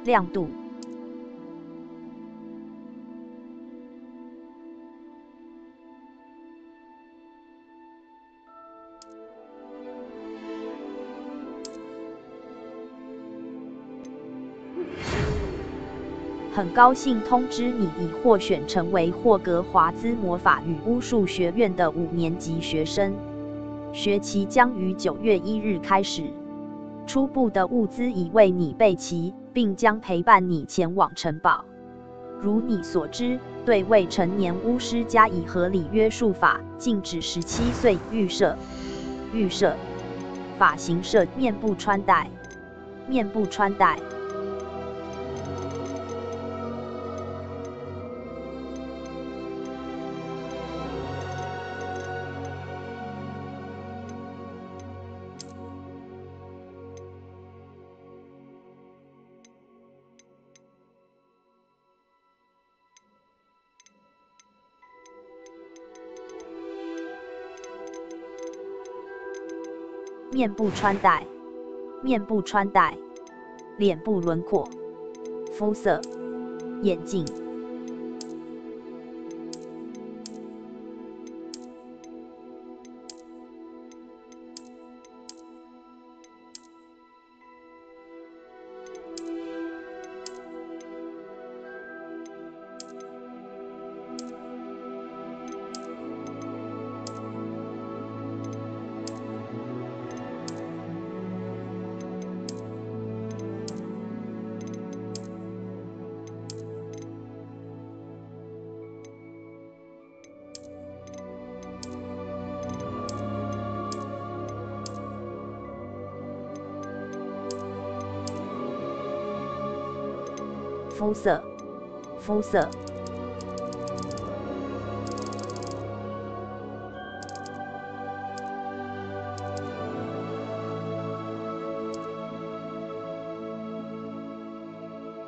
亮度。很高兴通知你已获选成为霍格华兹魔法与巫术学院的5年级学生。学期将于9月1日开始。初步的物资已为你备齐，并将陪伴你前往城堡。如你所知，对未成年巫师加以合理约束法，禁止17岁预设。发型设面部穿戴。面部穿戴，脸部轮廓，肤色，眼镜。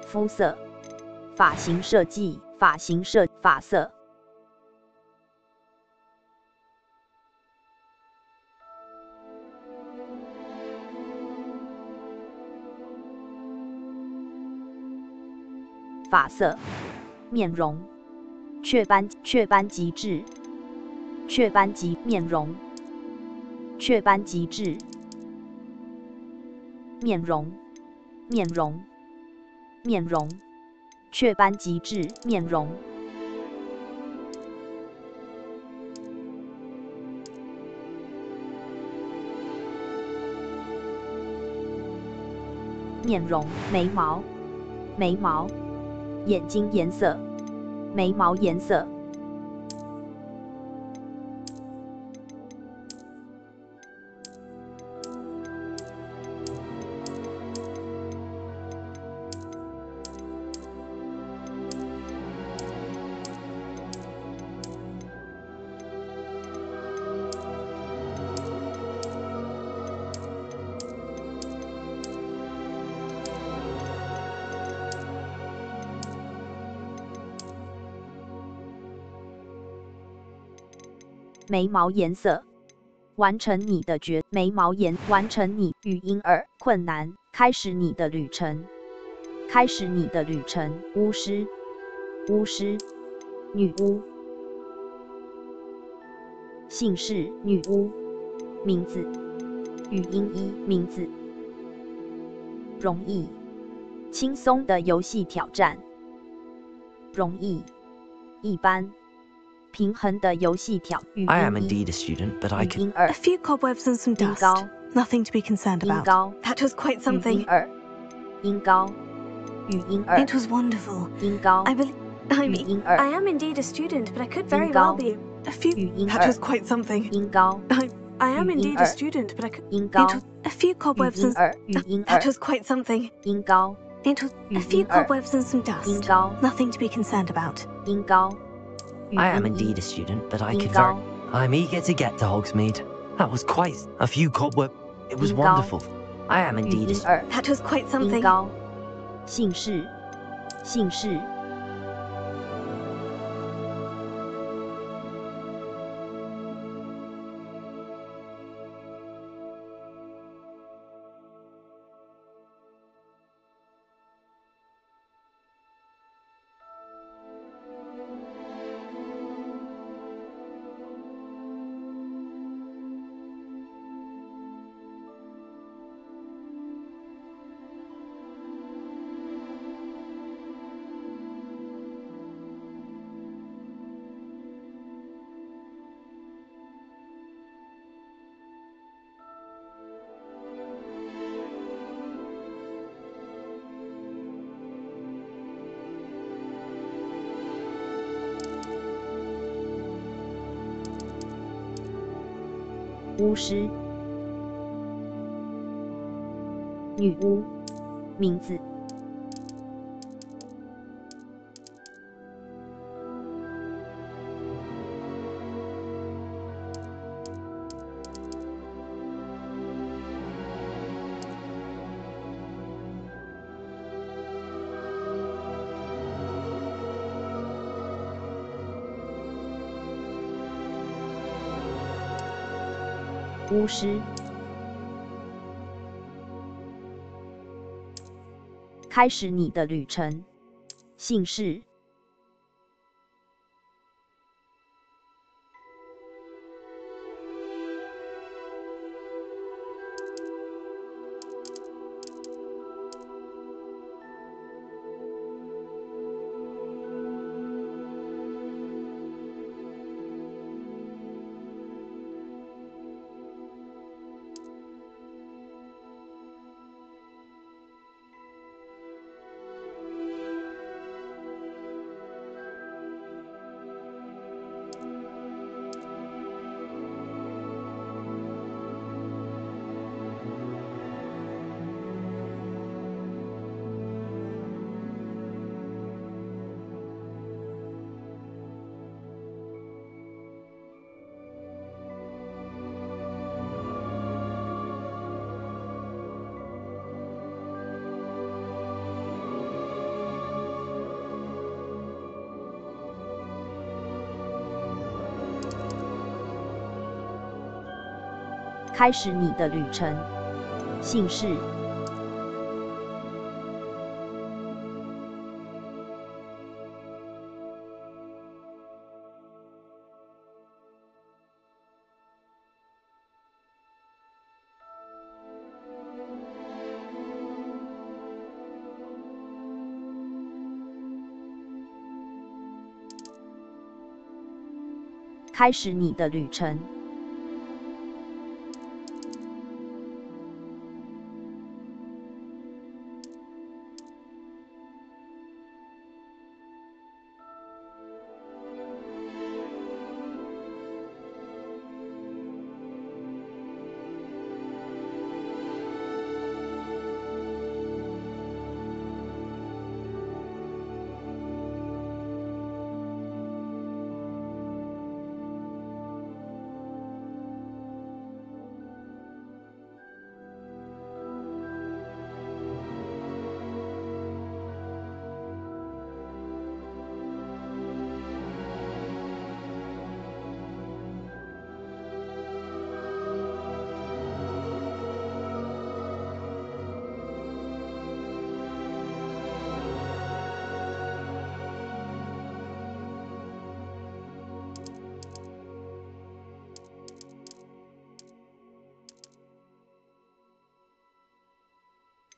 肤色，发型设计，发色。发色，面容，雀斑极致，面容，雀斑极致，面容，雀斑极致，面容。面容，眉毛。眼睛颜色，眉毛颜色。眉毛颜色，完成你的完成你语音2困难，开始你的旅程，巫师，女巫，姓氏女巫，名字语音1名字，容易，轻松的游戏挑战，容易，一般。平衡的游戏挑语音 I am indeed a student, but I could. A few cobwebs and some dust. Nothing to be concerned about. That was quite something. 音高，语音2。It was wonderful. 音高， I mean, I am indeed a student, but I could very well be a few. That was quite something. 音高， I am indeed a student, but I could. 音高， A few cobwebs and 语音 that 2。 was quite something. 音高， It was a few cobwebs and some 音 dust. 高， Nothing to be concerned about. 音高。 I am indeed a student, but I could Ingal. I'm eager to get to Hogsmeade. That was quite a few cobweb. It was Ingal. wonderful. I am 语 indeed 音 a 2。 That was quite 音 something. 高，姓氏，巫师。女巫。名字。巫师。开始你的旅程。姓氏。开始你的旅程。姓氏。开始你的旅程。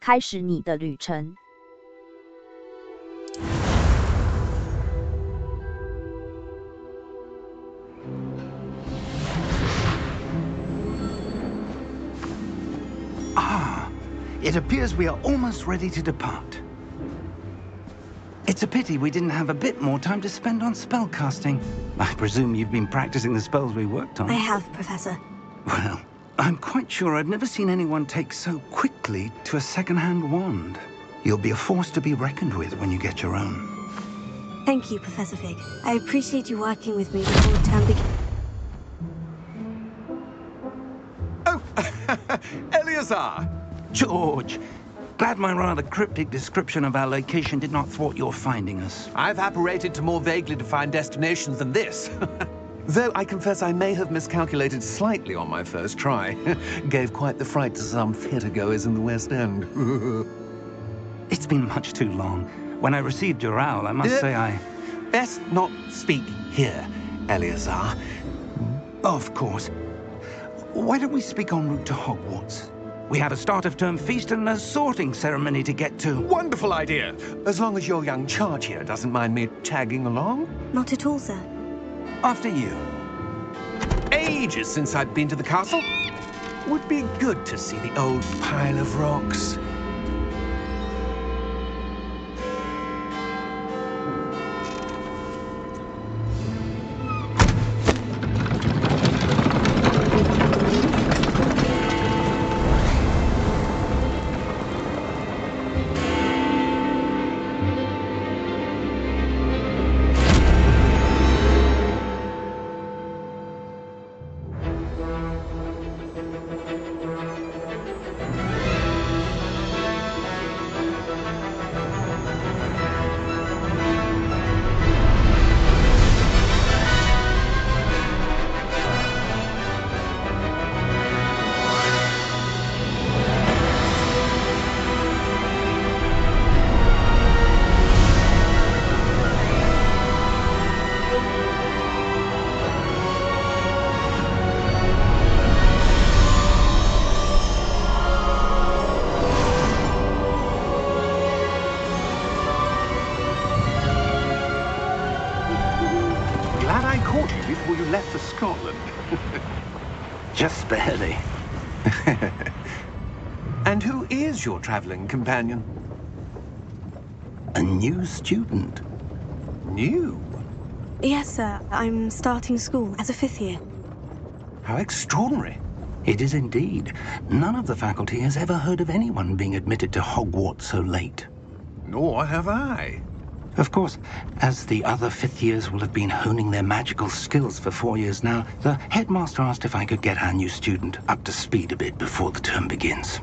开始你的旅程。It appears we are almost ready to depart. It's a pity we didn't have a bit more time to spend on spellcasting. I presume you've been practicing the spells we worked on. I have, Professor. Well, I'm quite sure I've never seen anyone take so quickly to a second-hand wand. You'll be a force to be reckoned with when you get your own. Thank you, Professor Fig. I appreciate you working with me before the term begins. Oh, Eleazar! George, glad my rather cryptic description of our location did not thwart your finding us. I've apparated to more vaguely defined destinations than this. Though I confess I may have miscalculated slightly on my first try. Gave quite the fright to some theatre-goers in the West End. It's been much too long. When I received your owl, I must say I... Best not speak here, Eleazar. Of course. Why don't we speak en route to Hogwarts? We have a start-of-term feast and a sorting ceremony to get to. Wonderful idea! As long as your young charge here doesn't mind me tagging along. Not at all, sir. After you. Ages since I've been to the castle. Would be good to see the old pile of rocks. left for Scotland. Just barely. And who is your traveling companion? A new student. New? Yes, sir. I'm starting school as a 5th year. How extraordinary. It is indeed. None of the faculty has ever heard of anyone being admitted to Hogwarts so late. Nor have I. Of course, as the other 5th years will have been honing their magical skills for 4 years now, the headmaster asked if I could get our new student up to speed a bit before the term begins.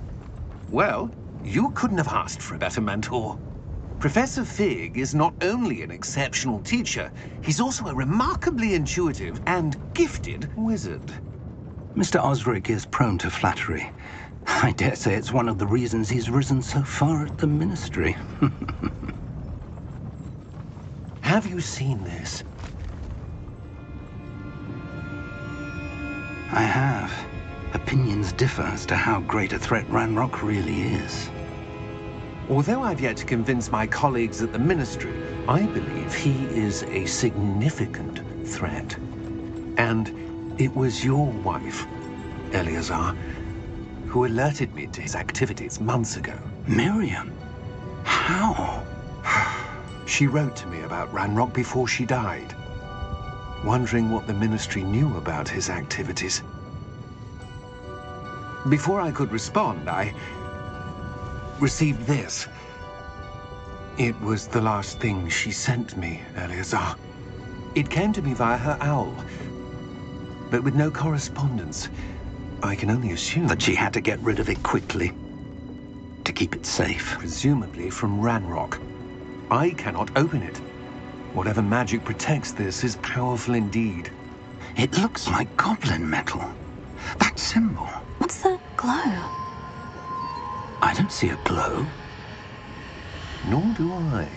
Well, you couldn't have asked for a better mentor. Professor Fig is not only an exceptional teacher, he's also a remarkably intuitive and gifted wizard. Mr. Osric is prone to flattery. I dare say it's one of the reasons he's risen so far at the Ministry. Have you seen this? I have. Opinions differ as to how great a threat Ranrock really is. Although I've yet to convince my colleagues at the Ministry, I believe he is a significant threat. And it was your wife, Eleazar, who alerted me to his activities months ago. Miriam? How? She wrote to me about Ranrock before she died, wondering what the Ministry knew about his activities. Before I could respond, I received this. It was the last thing she sent me, Eleazar. It came to me via her owl, but with no correspondence. I can only assume that she had to get rid of it quickly, to keep it safe. Presumably from Ranrock. I cannot open it. Whatever magic protects this is powerful indeed. It looks like goblin metal. That symbol. What's the glow? I don't see a glow. Nor do I.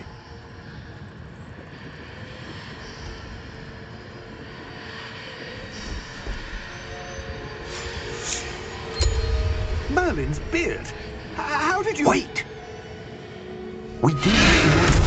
Merlin's beard. How did you... Wait! We did...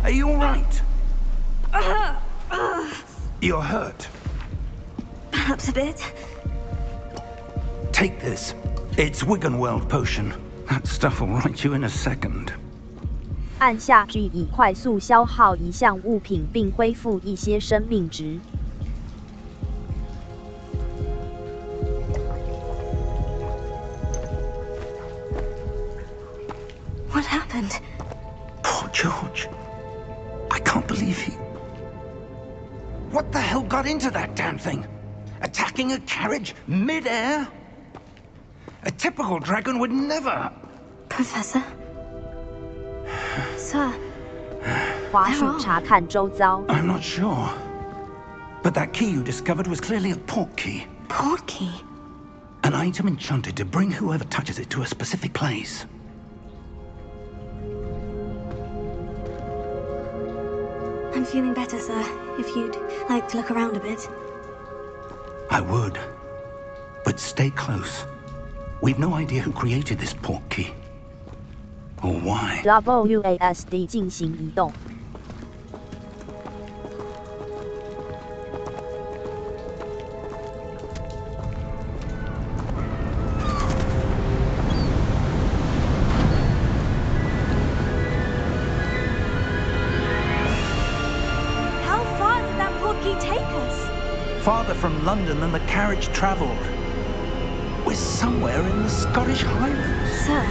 Are you all right? You're hurt. Perhaps a bit. Take this. It's Wiggenweld potion. That stuff will right you in a second. 按下 G 以快速消耗一项物品并恢复一些生命值。What happened? Poor George. I can't believe he... What the hell got into that damn thing? Attacking a carriage mid-air? A typical dragon would never... Professor? Sir? 滑鼠查看周遭。 I'm not sure. But that key you discovered was clearly a port key. Port key? An item enchanted to bring whoever touches it to a specific place. I'm feeling better, sir. If you'd like to look around a bit. I would. But stay close. We've no idea who created this port key. Or why. WASD 进行移动。 How far did that port key take us? farther from London than the carriage travelled. We're somewhere in the Scottish Highlands. Sir,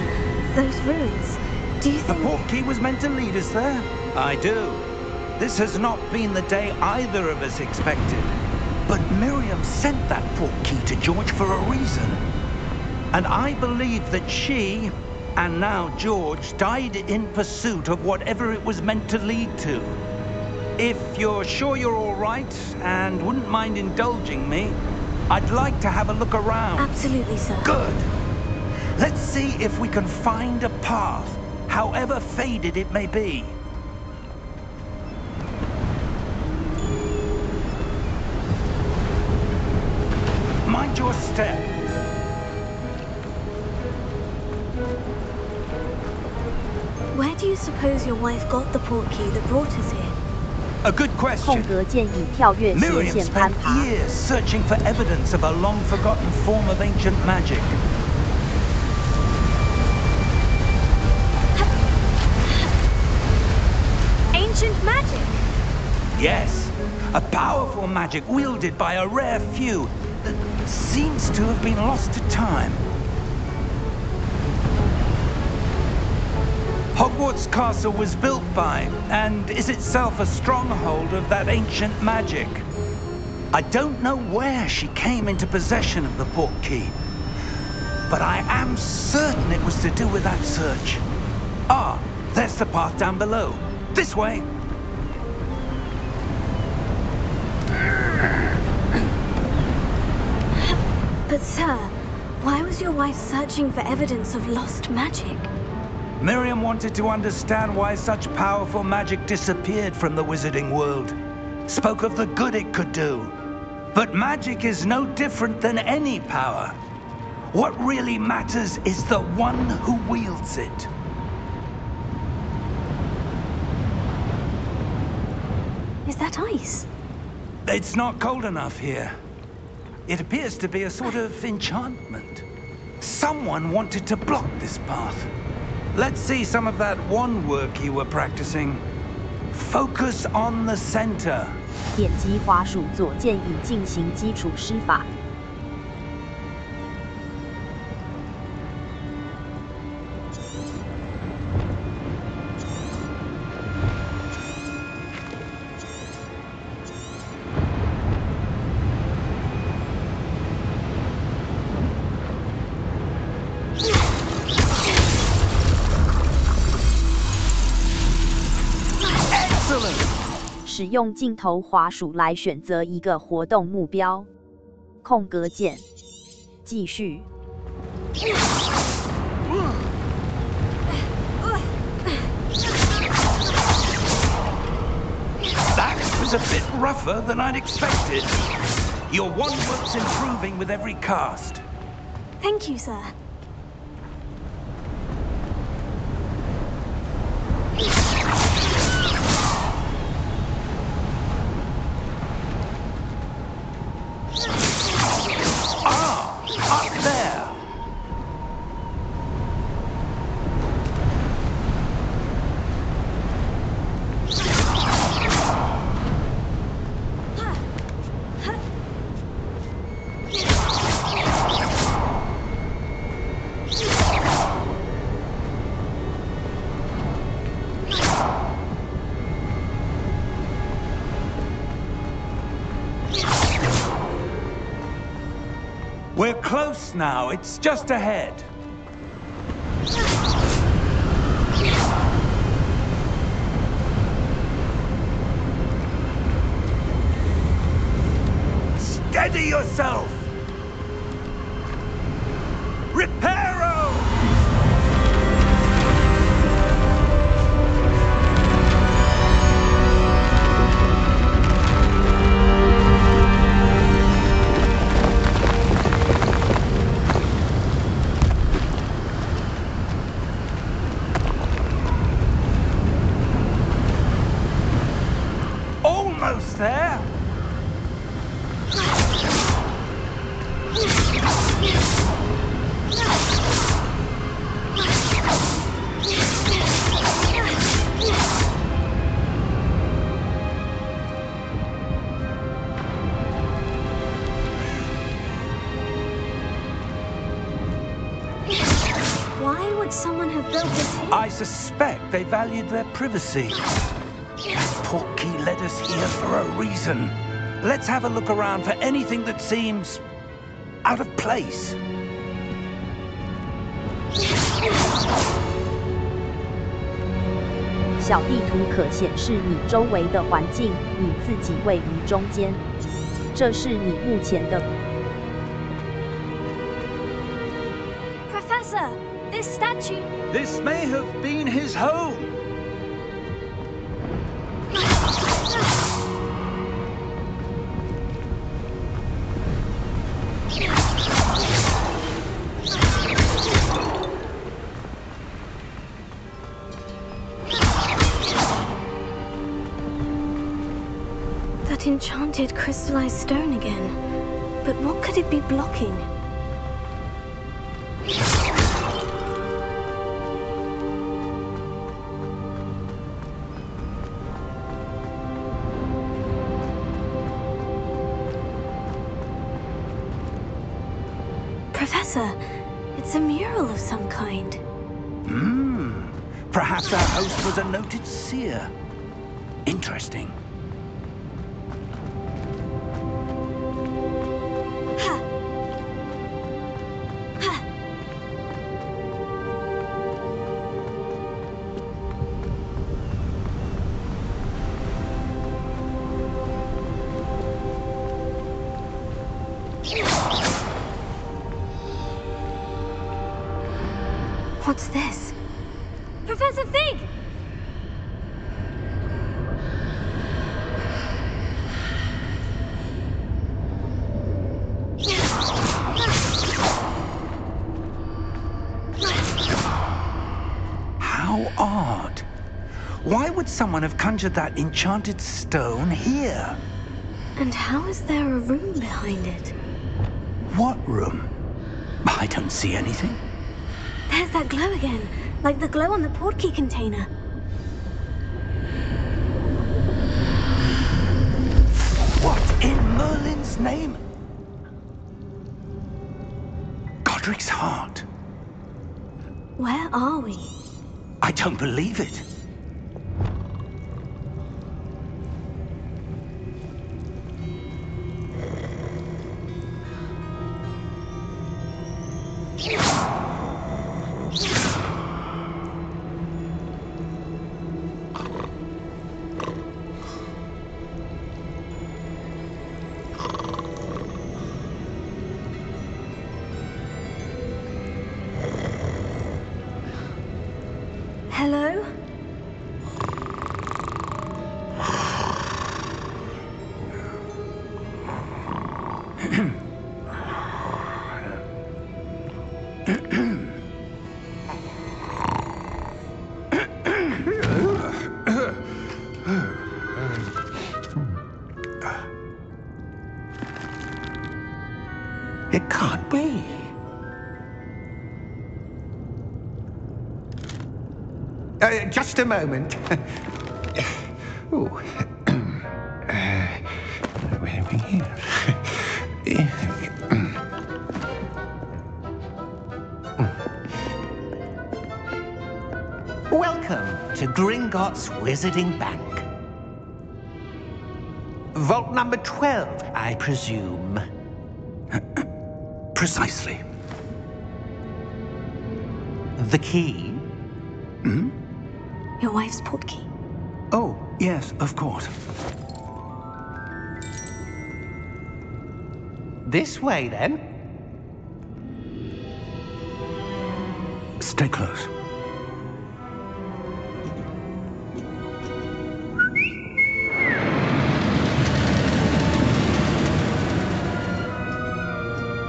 those ruins, do you think... The portkey was meant to lead us there? I do. This has not been the day either of us expected. But Miriam sent that portkey to George for a reason. And I believe that she, and now George, died in pursuit of whatever it was meant to lead to. If you're sure you're all right and wouldn't mind indulging me, I'd like to have a look around. Absolutely, sir. Good. Let's see if we can find a path, however faded it may be. Mind your step. Where do you suppose your wife got the portkey that brought us here? A good 空 question. 格键以跳跃斜 Miriam 线攀 spent 爬。 years searching for evidence of a long-forgotten form of ancient magic. Ancient magic? Yes, a powerful magic wielded by a rare few that seems to have been lost to time. Hogwarts Castle was built by, and is itself a stronghold of that ancient magic. I don't know where she came into possession of the portkey, but I am certain it was to do with that search. Ah, there's the path down below. This way. But sir, why was your wife searching for evidence of lost magic? Miriam wanted to understand why such powerful magic disappeared from the wizarding world. Spoke of the good it could do. But magic is no different than any power. What really matters is the one who wields it. Is that ice? It's not cold enough here. It appears to be a sort of enchantment. Someone wanted to block this path. Let's see some of that wand work you were practicing. Focus on the center. 点击滑鼠左键以进行基础施法。使用镜头滑鼠来选择一个活动目标。空格键，继续。That was a bit rougher than I'd expected. Your wand work's improving with every cast. Thank you, sir. Up there! We're close now. It's just ahead. Steady yourself! Reparo! Almost there. someone have built this here? I suspect they valued their privacy. Portkey led us here for a reason. Let's have a look around for anything that seems out of place. 小地图可显示你周围的环境，你自己位于中间。这是你目前的。Professor, this statue. This may have been his home. That enchanted crystallized stone again. But what could it be blocking? Professor, it's a mural of some kind. Perhaps our host was a noted seer. Interesting. What's this? Professor Fig! How odd. Why would someone have conjured that enchanted stone here? And how is there a room behind it? What room? I don't see anything. There's that glow again, like the glow on the portkey container. What in Merlin's name? Godric's heart. Where are we? I don't believe it. Hello? It can't be. Just a moment. Oh. Where are we here? Welcome to Gringotts Wizarding Bank. Vault number 12, I presume. Precisely. The key? Hmm? Your wife's portkey. Oh, yes, of course. This way, then. Stay close.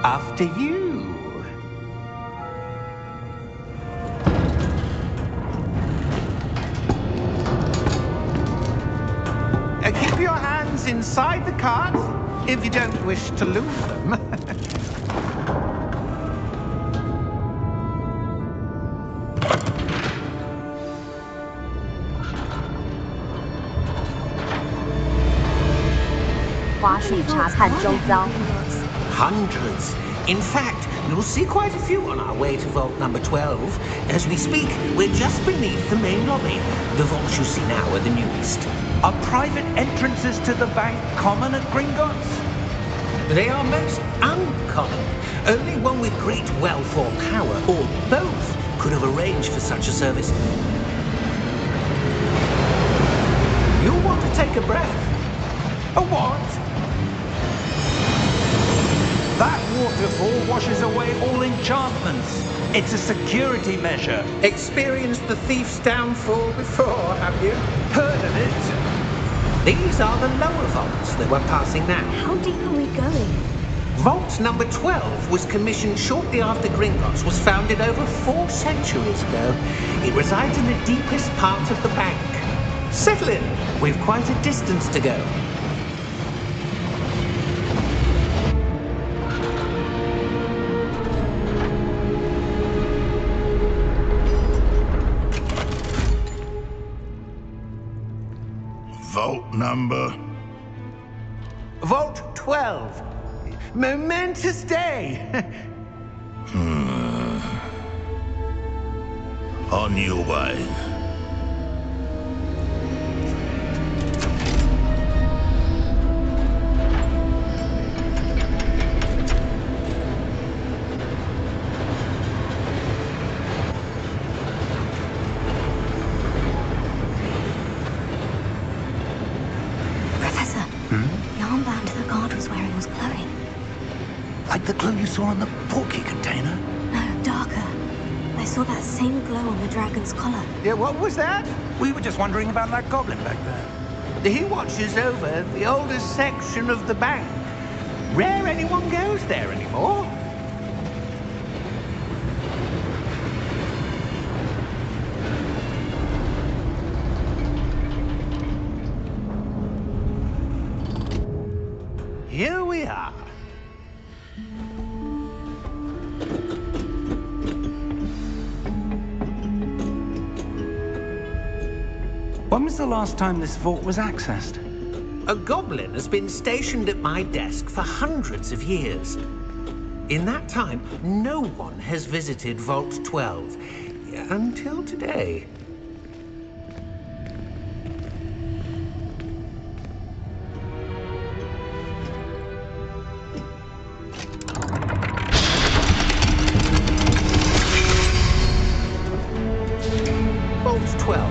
After you. Keep your hands inside the cart if you don't wish to lose them.滑鼠查看周遭。 Hundreds. In fact, You'll see quite a few on our way to vault number 12. As we speak, we're just beneath the main lobby. The vaults you see now are the newest. Are private entrances to the bank common at Gringotts? They are most uncommon. Only one with great wealth or power, or both, could have arranged for such a service. You'll want to take a breath. A what? That waterfall washes away all enchantments. It's a security measure. Experienced the thief's downfall before, have you? Heard of it? These are the lower vaults that we're passing now. How deep are we going? Vault number 12 was commissioned shortly after Gringotts was founded over 4 centuries ago. It resides in the deepest part of the bank. Settle in. We've quite a distance to go. Vault number? Vault 12. Momentous day. On your way. Like the glow you saw on the porky container? No, darker. I saw that same glow on the dragon's collar. Yeah, what was that? We were just wondering about that goblin back there. He watches over the oldest section of the bank. Rare anyone goes there anymore. Here we are. When was the last time this vault was accessed? A goblin has been stationed at my desk for hundreds of years. In that time, no one has visited Vault 12 until today. Vault 12.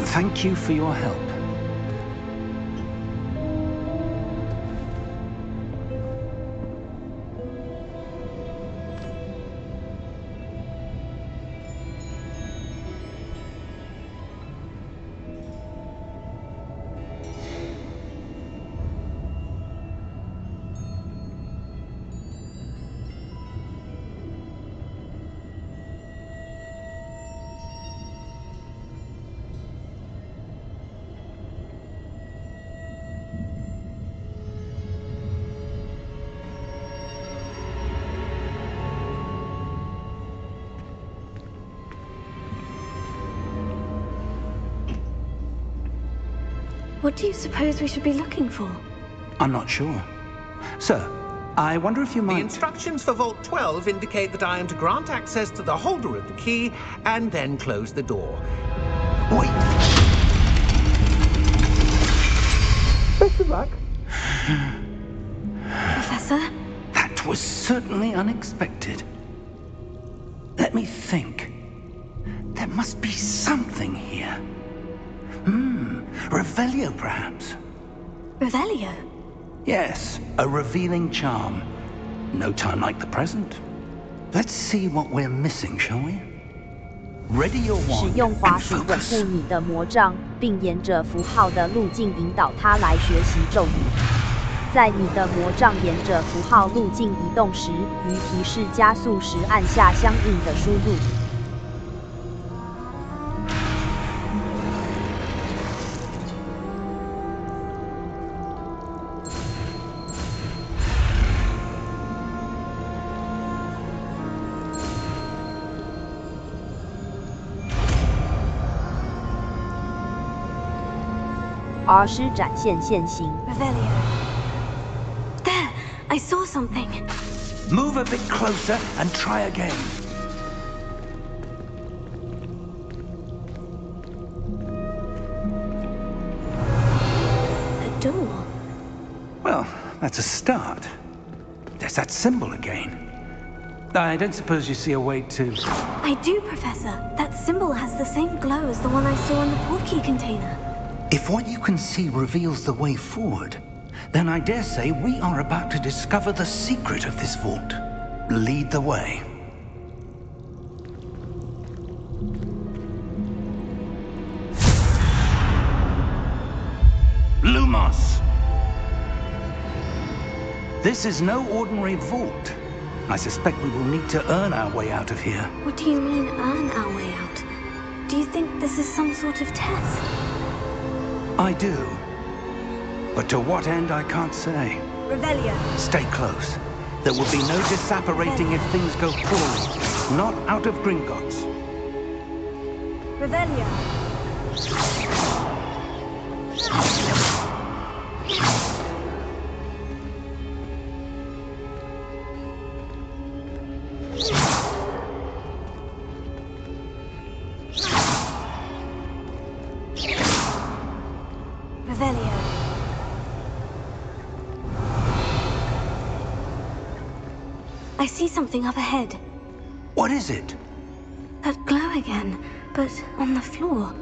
Thank you for your help. What do you suppose we should be looking for? I'm not sure. Sir, I wonder if you might... The instructions for Vault 12 indicate that I am to grant access to the holder of the key and then close the door. Wait! Best of luck. Professor? That was certainly unexpected. Let me think. There must be something here. Revelio, perhaps? Revelio? Yes, a revealing charm. No time like the present. Let's see what we're missing, shall we? Ready your 使 wand 用滑 and 鼠稳 focus. 固你的魔杖，并沿着符号的路径引导它来学习咒语。在你的魔杖沿着符号路径移动时，于提示加速时按下相应的输入。R 施展现现形。 Revelio. There! I saw something. Move a bit closer and try again. A door? Well, that's a start. There's that symbol again. I don't suppose you see a way to... I do, Professor. That symbol has the same glow as the one I saw in the portkey container. If what you can see reveals the way forward, then I dare say we are about to discover the secret of this vault. Lead the way. Lumos! This is no ordinary vault. I suspect we will need to earn our way out of here. What do you mean, earn our way out? Do you think this is some sort of test? I do. But to what end, I can't say. Revelio. Stay close. There will be no disapparating if things go poorly. Not out of Gringotts. Revelio. Revelio. I see something up ahead. What is it? That glow again, but on the floor.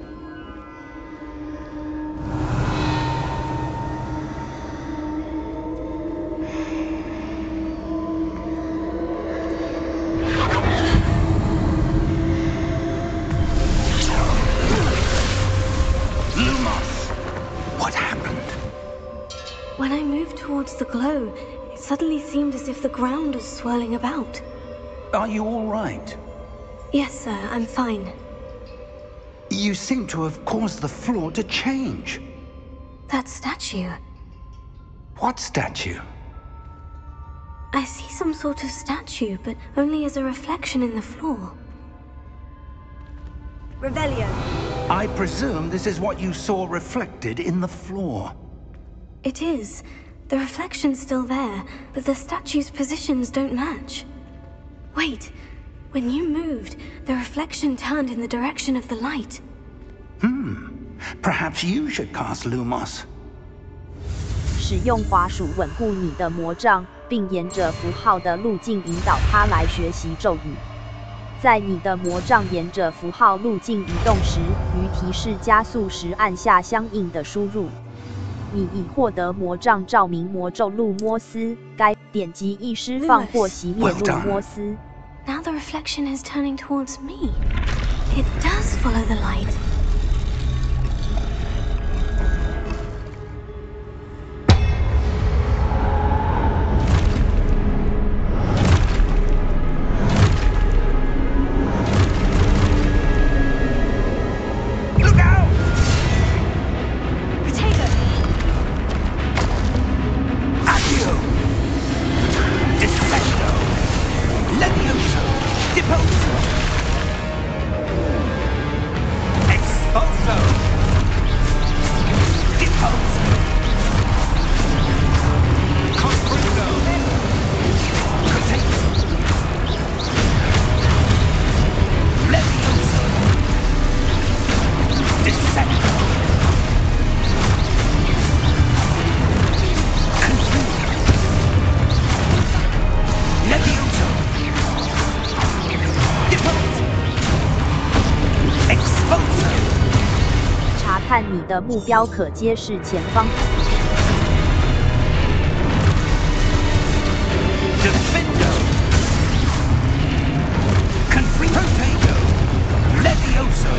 Lumos! What happened? When I moved towards the glow, it suddenly seemed as if the ground was swirling about. Are you all right? Yes, sir, I'm fine. You seem to have caused the floor to change. That statue. What statue? I see some sort of statue, but only as a reflection in the floor. Revelio. I presume this is what you saw reflected in the floor. It is. The reflection's still there, but the statue's positions don't match. Wait. When you moved, the reflection turned in the direction of the light. Perhaps you should cast Lumos. 使用滑鼠稳固你的魔杖，并沿着符号的路径引导它来学习咒语。在你的魔杖沿着符号路径移动时，于提示加速时按下相应的输入。你已获得魔杖照明魔咒路摩斯，该点击易释放或熄灭路摩斯。Now the reflection is turning towards me. It does follow the light.看你的目标可揭示前方。Defendo, Confrontago, Levioso,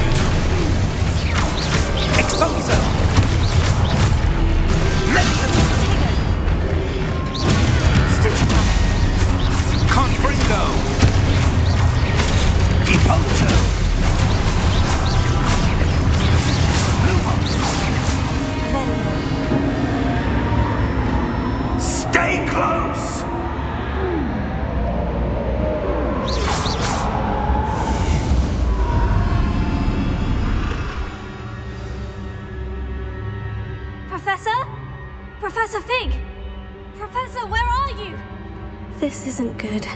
Exposo, Levioso, Confringo, Depoto. Stay close! Professor? Professor Fig? Professor, where are you? This isn't good.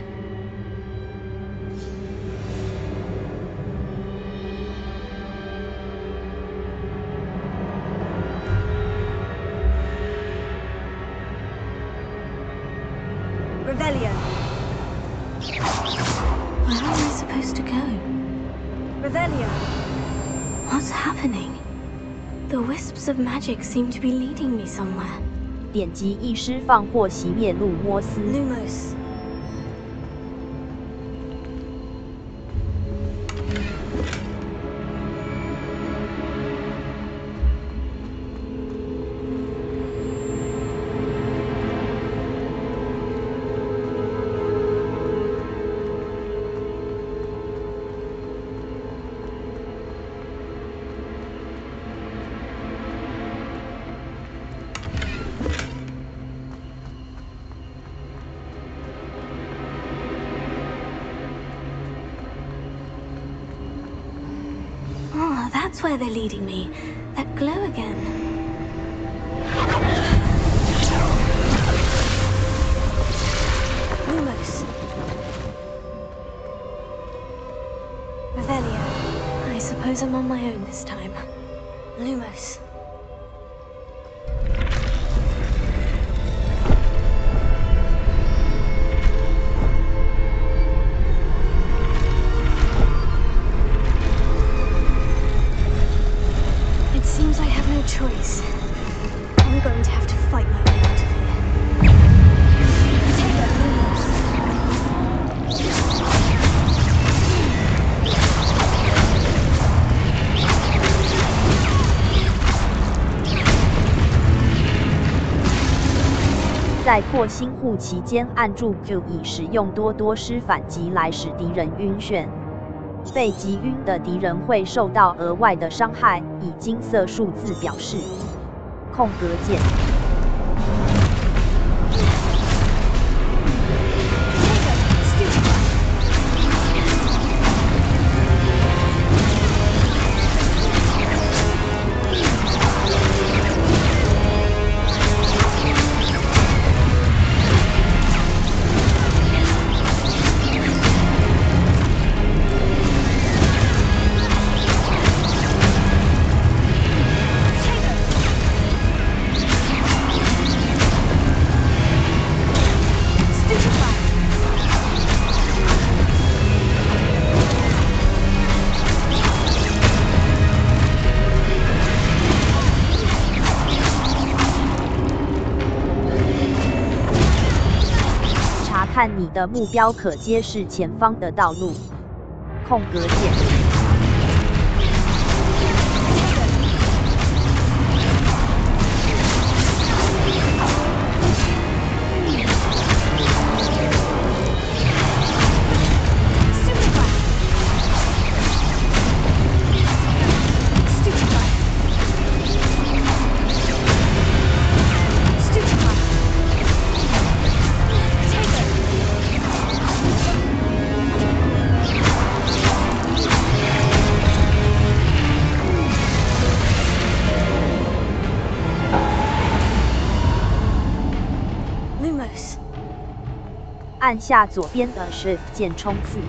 Revelio. Where am I supposed to go? Revelio. What's happening? The wisps of magic seem to be leading me somewhere. 点击易释放或熄灭路摩斯。 Lumos. Oh, that's where they're leading me. That glow again. Lumos. Revelio. I suppose I'm on my own this time. Lumos. It seems I have no choice. I'm going to have to fight my way out of here. Take it, Lumos. 在破新户期间，按住 Q 以使用多多施反击来使敌人晕眩。被击晕的敌人会受到额外的伤害，以金色数字表示。空格键。 看你的目标可揭示前方的道路。空格键。 按下左边的 Shift 键冲刺。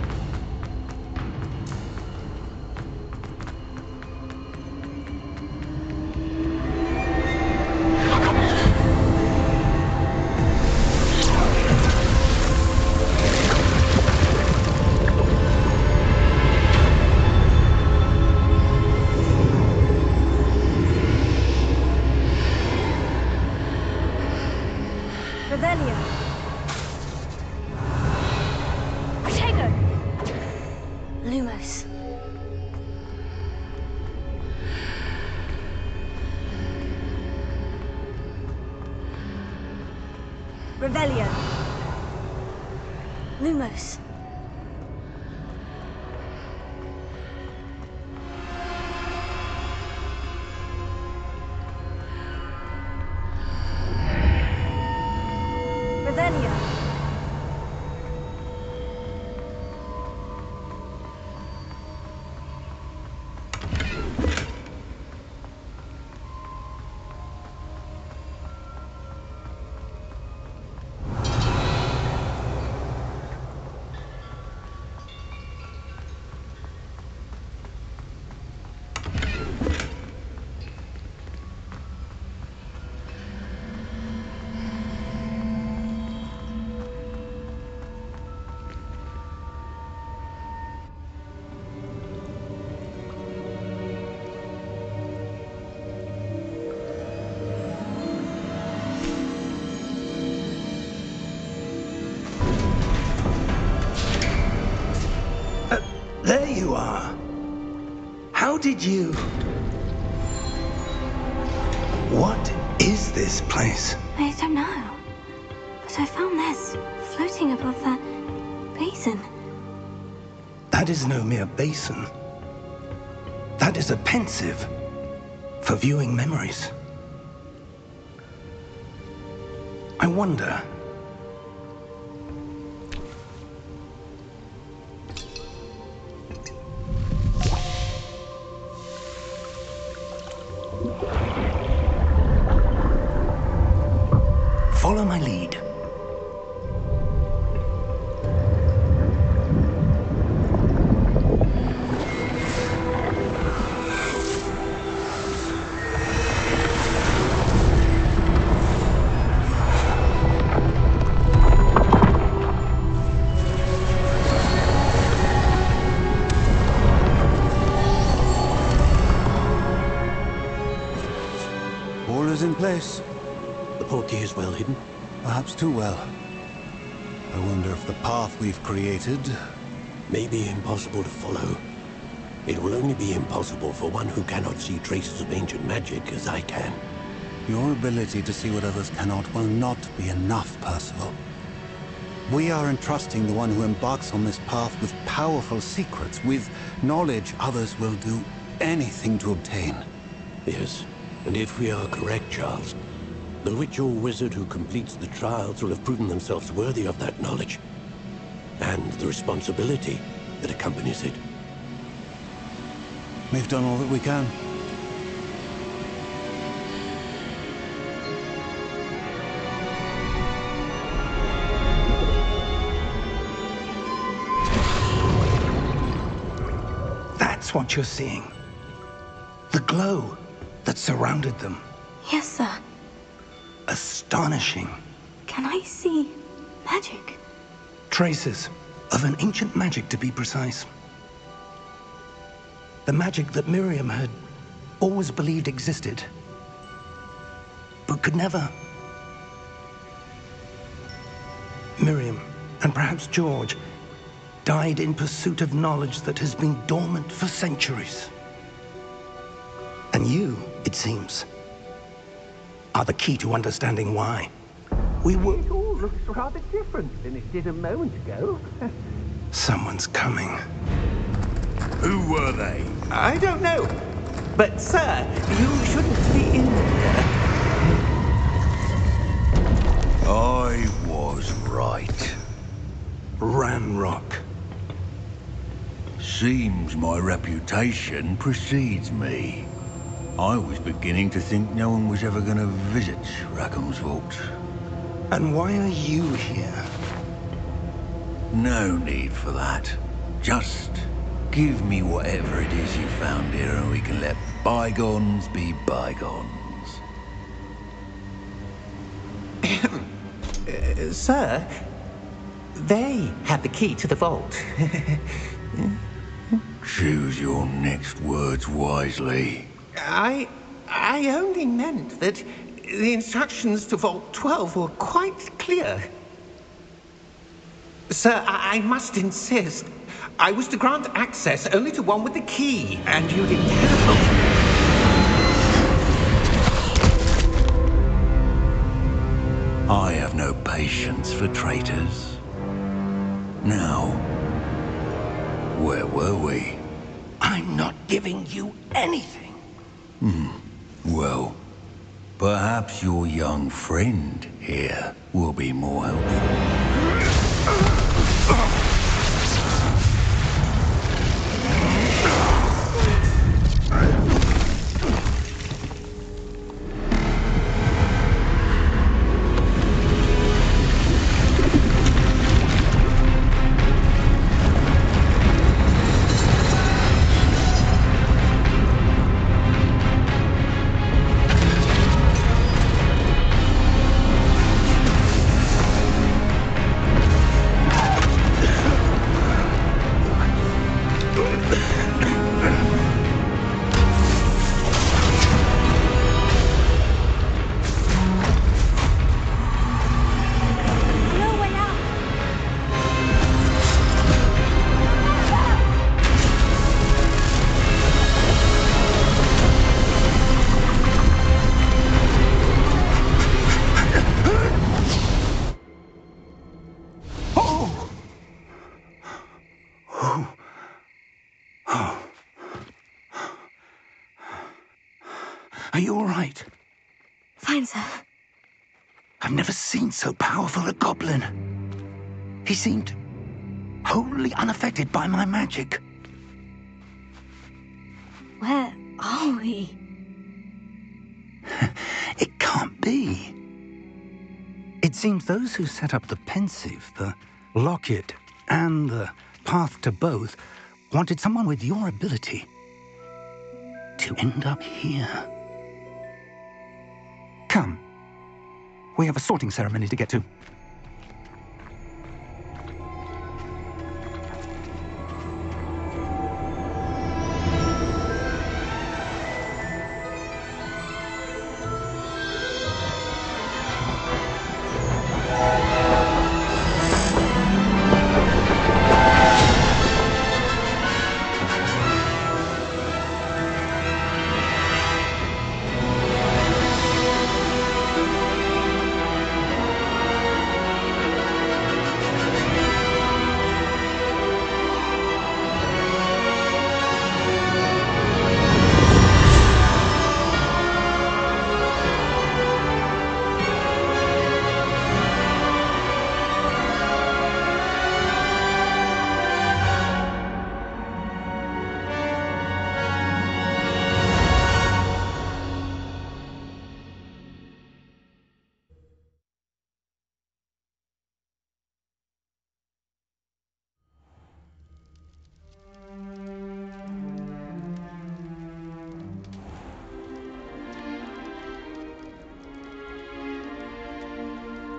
Lumos. Revelio. Lumos. Revelio. How did you... What is this place? I don't know. But I found this floating above that basin. That is no mere basin. That is a pensive for viewing memories. I wonder... Follow my lead. All is in place. The portkey is well hidden. Perhaps too well. I wonder if the path we've created... may be impossible to follow. It will only be impossible for one who cannot see traces of ancient magic as I can. Your ability to see what others cannot will not be enough, Percival. We are entrusting the one who embarks on this path with powerful secrets, with knowledge others will do anything to obtain. Yes, and if we are correct, Charles, the witch or wizard who completes the trials will have proven themselves worthy of that knowledge, and the responsibility that accompanies it. We've done all that we can. That's what you're seeing. The glow that surrounded them. Yes, sir. Astonishing. Can I see magic? Traces of an ancient magic, to be precise. The magic that Miriam had always believed existed, but could never. Miriam, and perhaps George, died in pursuit of knowledge that has been dormant for centuries. And you, it seems, are the key to understanding why. We were... It all looks rather different than it did a moment ago. Someone's coming. Who were they? I don't know. But, sir, you shouldn't be in here. I was right. Ranrock. Seems my reputation precedes me. I was beginning to think no one was ever going to visit Rackham's vault. And why are you here? No need for that. Just give me whatever it is you found here and we can let bygones be bygones. Sir, they had the key to the vault. Choose your next words wisely. I only meant that the instructions to Vault 12 were quite clear. Sir, I must insist. I was to grant access only to one with the key, and you didn't have. I have no patience for traitors. Now, where were we? I'm not giving you anything. Well, perhaps your young friend here will be more helpful. Are you all right? Fine, sir. I've never seen so powerful a goblin. He seemed wholly unaffected by my magic. Where are we? It can't be. It seems those who set up the pensive, the locket, and the path to both wanted someone with your ability to end up here. Come. We have a sorting ceremony to get to.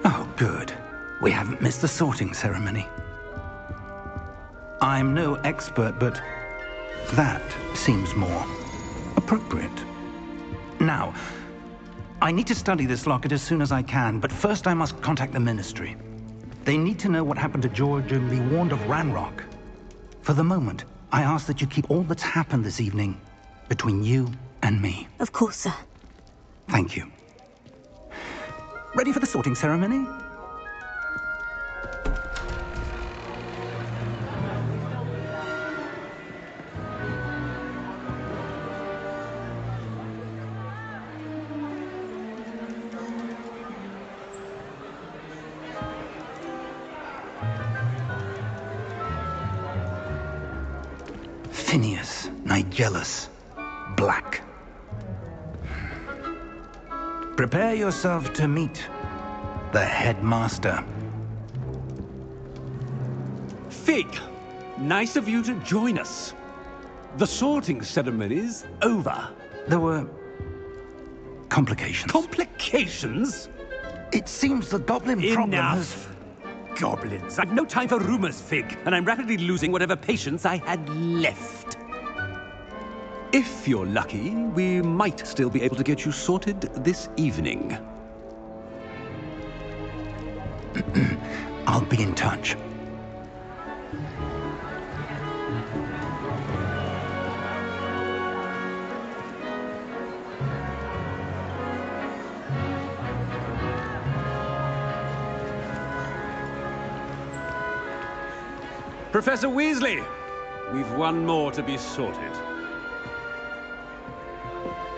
Oh, good. We haven't missed the sorting ceremony. I'm no expert, but that seems more appropriate. Now, I need to study this locket as soon as I can, but first I must contact the Ministry. They need to know what happened to George and be warned of Ranrock. For the moment, I ask that you keep all that's happened this evening between you and me. Of course, sir. Thank you. Ready for the sorting ceremony? Phineas Nigellus Black. Prepare yourself to meet the headmaster. Fig, nice of you to join us. The sorting ceremony's over. There were complications. Complications? It seems the goblin problem has... Enough! Goblins. I've no time for rumors, Fig, and I'm rapidly losing whatever patience I had left. If you're lucky, we might still be able to get you sorted this evening. I'll be in touch. Professor Weasley, we've one more to be sorted.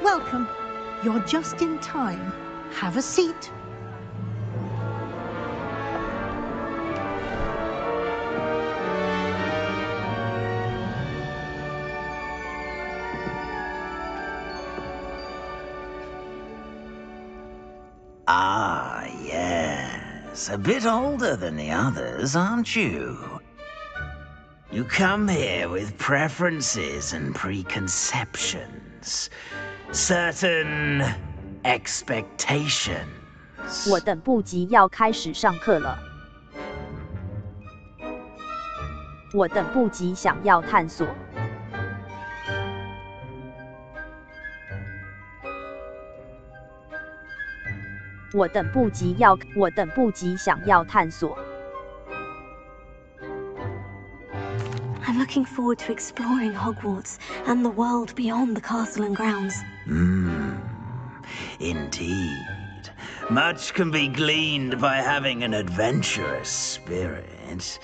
Welcome. You're just in time. Have a seat. Ah, yes. A bit older than the others, aren't you? You come here with preferences and preconceptions. Certain expectations. 我等不及要开始上课了。我等不及想要探索。我等不及想要探索。I'm looking forward to exploring Hogwarts and the world beyond the castle and grounds. Indeed. Much can be gleaned by having an adventurous spirit,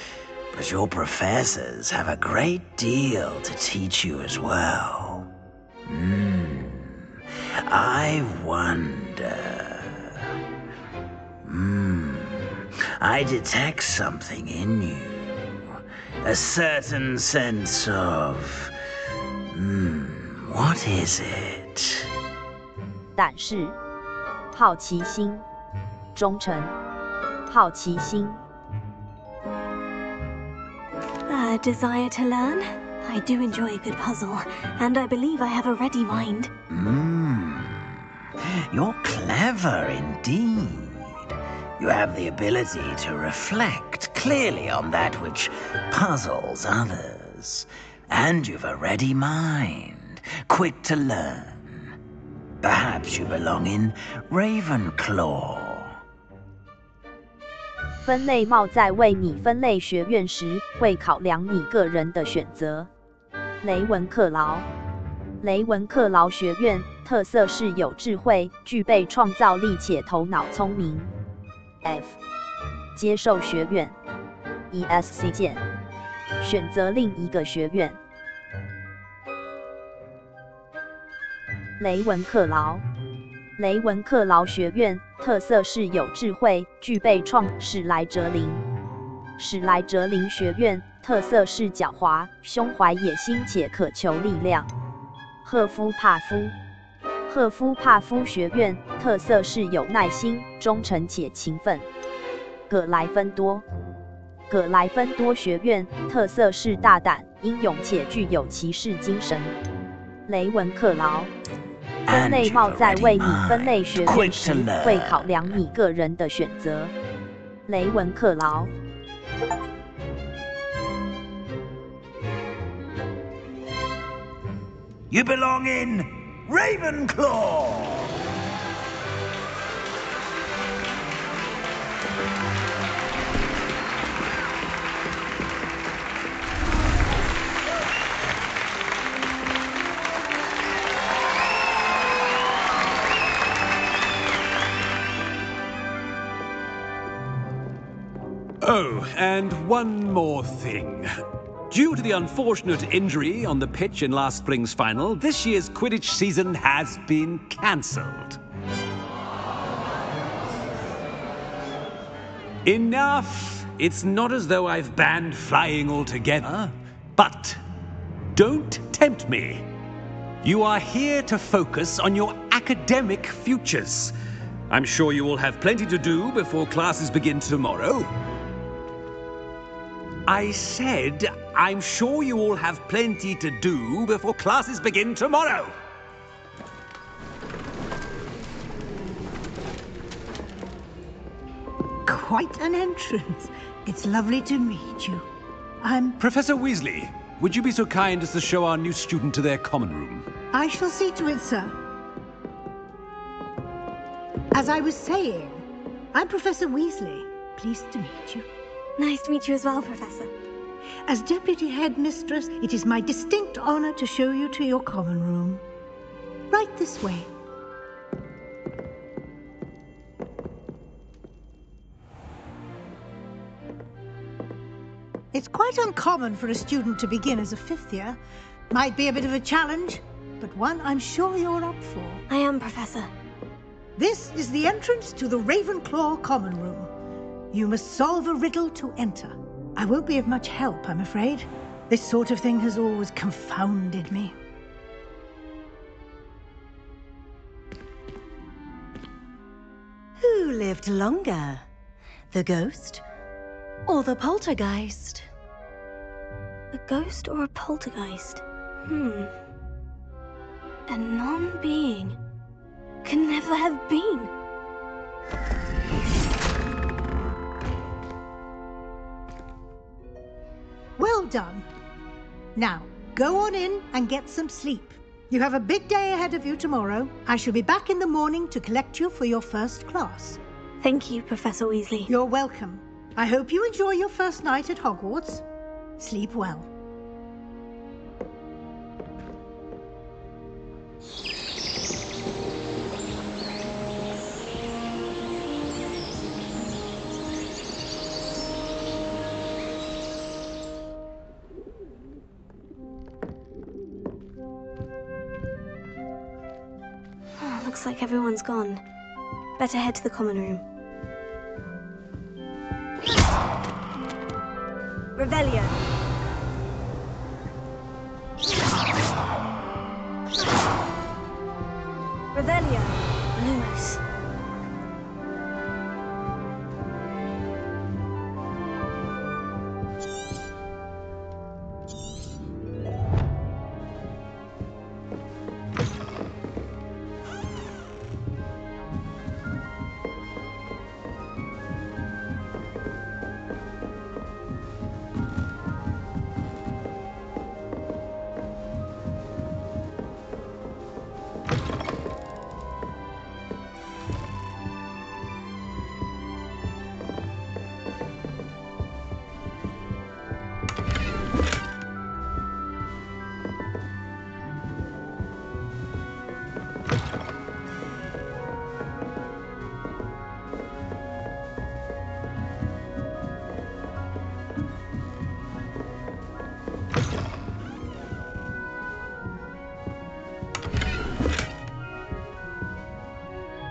but your professors have a great deal to teach you as well. I wonder... I detect something in you. A certain sense of... what is it? 胆识、好奇心、忠诚、好奇心。A desire to learn? I do enjoy a good puzzle, and I believe I have a ready mind. You're clever indeed. You have the ability to reflect clearly on that which puzzles others. And you've a ready mind, quick to learn. Perhaps you belong in Ravenclaw. 分类帽在为你分类学院时，会考量你个人的选择。雷文克劳，雷文克劳学院特色是有智慧、具备创造力且头脑聪明。F. 接受学院 ESC 键，选择另一个学院。雷文克劳，雷文克劳学院特色是有智慧、具备史莱哲林，史莱哲林学院特色是狡猾、胸怀野心且渴求力量。赫夫帕夫，赫夫帕夫学院特色是有耐心、忠诚且勤奋。葛莱芬多，葛莱芬多学院特色是大胆、英勇且具有骑士精神。雷文克劳，分类帽在为你分类学院时，会考量你个人的选择。雷文克劳。You belong in Ravenclaw! Oh, and one more thing. Due to the unfortunate injury on the pitch in last spring's final, this year's Quidditch season has been cancelled. Enough! It's not as though I've banned flying altogether, but don't tempt me. You are here to focus on your academic futures. I'm sure you will have plenty to do before classes begin tomorrow. I said, I'm sure you all have plenty to do before classes begin tomorrow. Quite an entrance. It's lovely to meet you. I'm... Professor Weasley, would you be so kind as to show our new student to their common room? I shall see to it, sir. As I was saying, I'm Professor Weasley. Pleased to meet you. Nice to meet you as well, Professor. As Deputy Headmistress, it is my distinct honor to show you to your common room. Right this way. It's quite uncommon for a student to begin as a fifth year. Might be a bit of a challenge, but one I'm sure you're up for. I am, Professor. This is the entrance to the Ravenclaw common room. You must solve a riddle to enter. I won't be of much help, I'm afraid. This sort of thing has always confounded me. Who lived longer? The ghost or the poltergeist? A ghost or a poltergeist? A non-being can never have been. Well done. Now, go on in and get some sleep. You have a big day ahead of you tomorrow. I shall be back in the morning to collect you for your first class. Thank you, Professor Weasley. You're welcome. I hope you enjoy your first night at Hogwarts. Sleep well. Looks like everyone's gone. Better head to the common room. Revelio. Revelio. Lumos.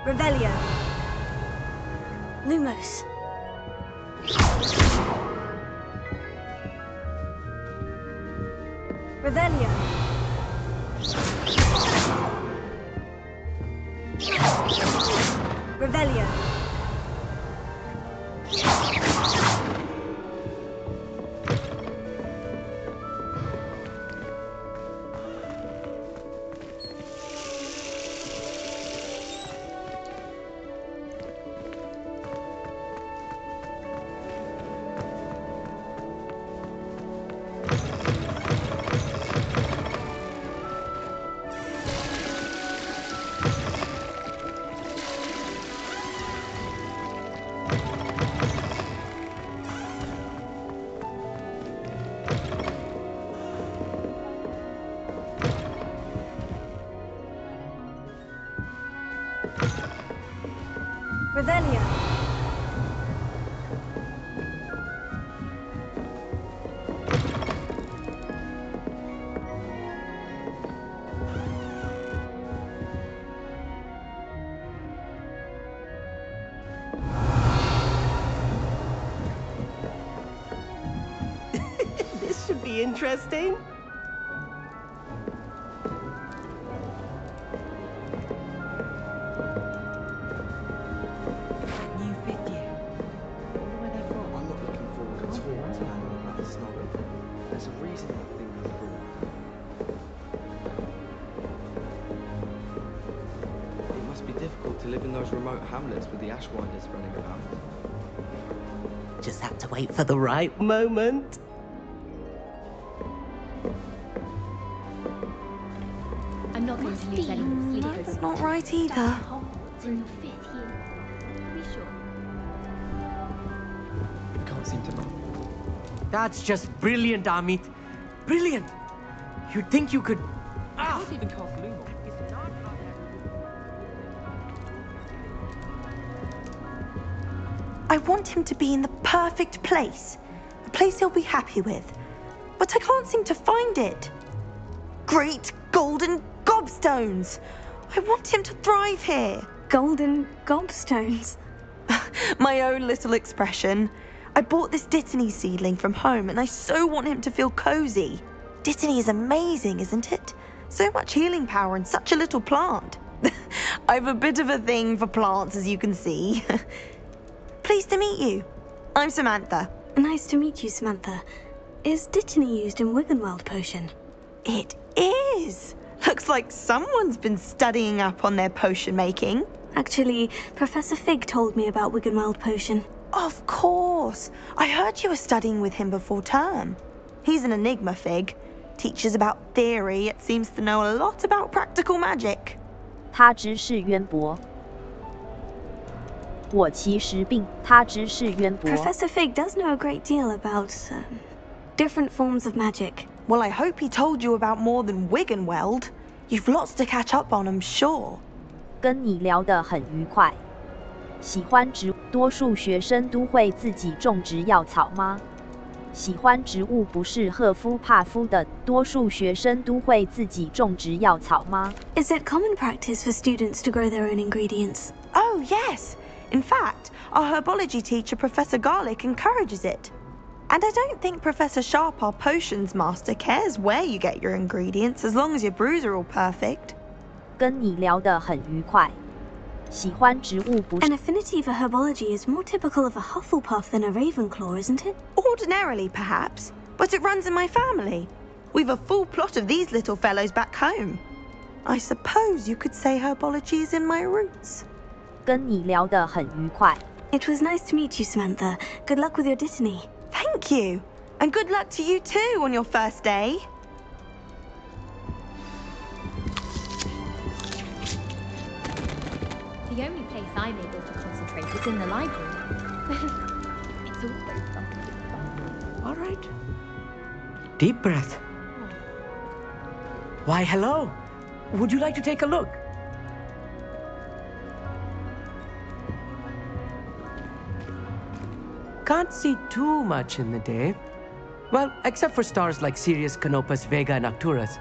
Revelio. Lumos. Revelio. Revelio. Revelio. This should be interesting. There's a reason that thing was born. It must be difficult to live in those remote hamlets with the Ashwinders running about. Just have to wait for the right moment. I'm not going to use any more sleepers. That's not right either. It's in your fifth year. Are we sure? We can't seem to know. That's just brilliant, Amit. Brilliant. You'd think you could... I can't even cast Lumos. I want him to be in the perfect place. A place he'll be happy with. But I can't seem to find it. Great golden gobstones! I want him to thrive here. Golden gobstones? My own little expression. I bought this Dittany seedling from home and I so want him to feel cozy. Dittany is amazing, isn't it? So much healing power in such a little plant. I've a bit of a thing for plants, as you can see. Pleased to meet you. I'm Samantha. Nice to meet you, Samantha. Is Dittany used in Wiggenweld potion? It is. Looks like someone's been studying up on their potion making. Actually, Professor Fig told me about Wiggenweld potion. Of course. I heard you were studying with him before term. He's an enigma, Fig. Teaches about theory, yet seems to know a lot about practical magic. 他知识渊博。我其实并他知识渊博。 Professor Fig does know a great deal about different forms of magic. Well, I hope he told you about more than Wiggenweld. You've lots to catch up on, I'm sure. 跟你聊得很愉快。喜欢植物，多数学生都会自己种植药草吗？喜欢植物不是赫夫帕夫的多数学生都会自己种植药草吗？ Is it common practice for students to grow their own ingredients? Oh, yes. In fact, our herbology teacher, Professor Garlick, encourages it. And I don't think Professor Sharp, our potions master, cares where you get your ingredients as long as your brews are all perfect. 跟你聊得很愉快。喜欢植物不是 An affinity for herbology is more typical of a Hufflepuff than a Ravenclaw, isn't it? Ordinarily, perhaps, but it runs in my family. We've a full plot of these little fellows back home. I suppose you could say herbology is in my roots. 跟你聊得很愉快。 It was nice to meet you, Samantha. Good luck with your Dittany. Thank you. And good luck to you too on your first day. The only place I'm able to concentrate is in the library. It's all so fun. All right. Deep breath. Why, hello. Would you like to take a look? Can't see too much in the day. Well, except for stars like Sirius, Canopus, Vega, and Arcturus.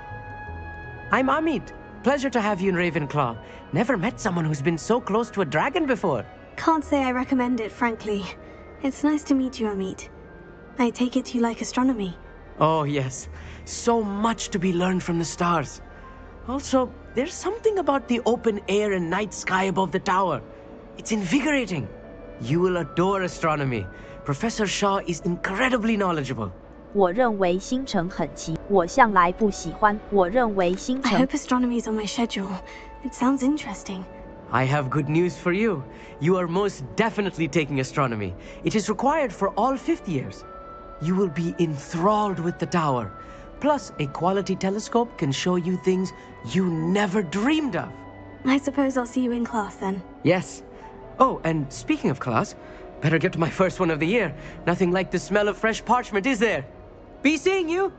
I'm Amit. Pleasure to have you in Ravenclaw. Never met someone who's been so close to a dragon before. Can't say I recommend it, frankly. It's nice to meet you, Amit. I take it you like astronomy. Oh, yes. So much to be learned from the stars. Also, there's something about the open air and night sky above the tower. It's invigorating. You will adore astronomy. Professor Shaw is incredibly knowledgeable. 我认为星辰很奇，我向来不喜欢。我认为星 I 辰 hope astronomy is on my schedule. It sounds interesting. I have good news for you. You are most definitely taking astronomy. It is required for all fifth years. You will be enthralled with the tower. Plus, a quality telescope can show you things you never dreamed of. I suppose I'll see you in class then. Yes. Oh, and speaking of class, better get to my first one of the year. Nothing like the smell of fresh parchment, is there? Be seeing you!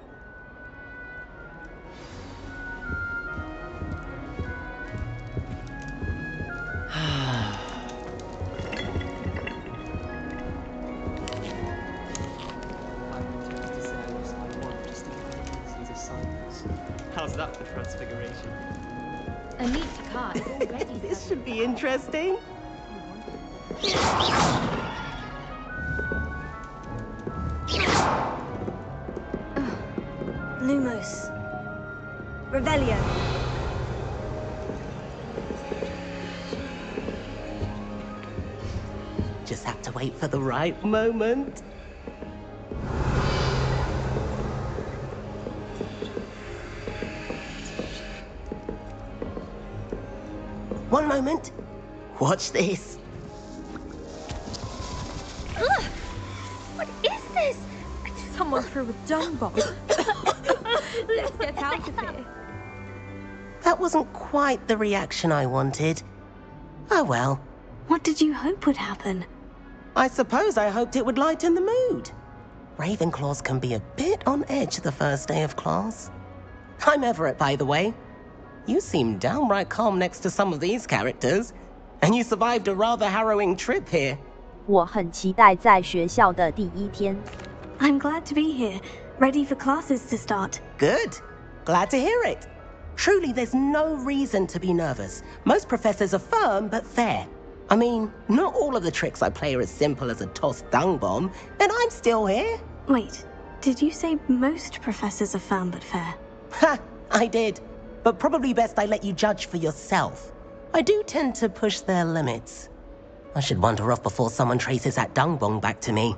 How's that for transfiguration? Amit's car is already This should be interesting. Lumos. Revelio. Just have to wait for the right moment. One moment. Watch this. Ugh! What is this? Someone threw a dung bomb. Let's get out of here. That wasn't quite the reaction I wanted. Oh well. What did you hope would happen? I suppose I hoped it would lighten the mood. Ravenclaws can be a bit on edge the first day of class. I'm Everett, by the way. You seem downright calm next to some of these characters. And you survived a rather harrowing trip here. 我很期待在学校的第一天。 I'm glad to be here, ready for classes to start. Good. Glad to hear it. Truly, there's no reason to be nervous. Most professors are firm but fair. I mean, not all of the tricks I play are as simple as a tossed dung bomb, and I'm still here. Wait, did you say most professors are firm but fair? Ha! I did. But probably best I let you judge for yourself. I do tend to push their limits. I should wander off before someone traces that dung bomb back to me.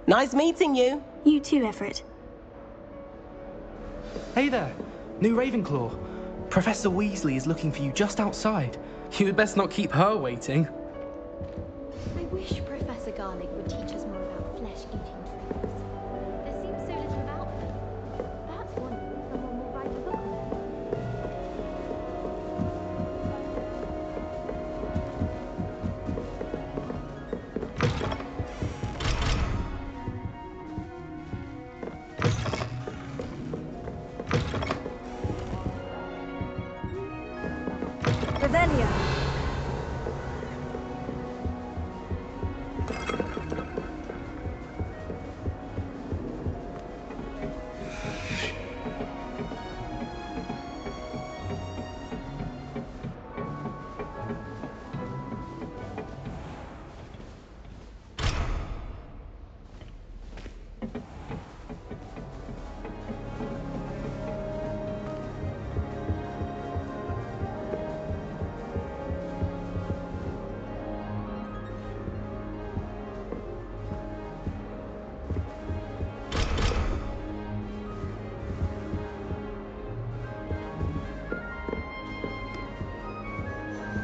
Nice meeting you. You too, Everett. Hey there, new Ravenclaw. Professor Weasley is looking for you just outside. You'd best not keep her waiting. I wish Professor Garlick would teach us more about flesh-eating tricks. There seems so little about them. Perhaps one day someone will write a book on them. Revelio.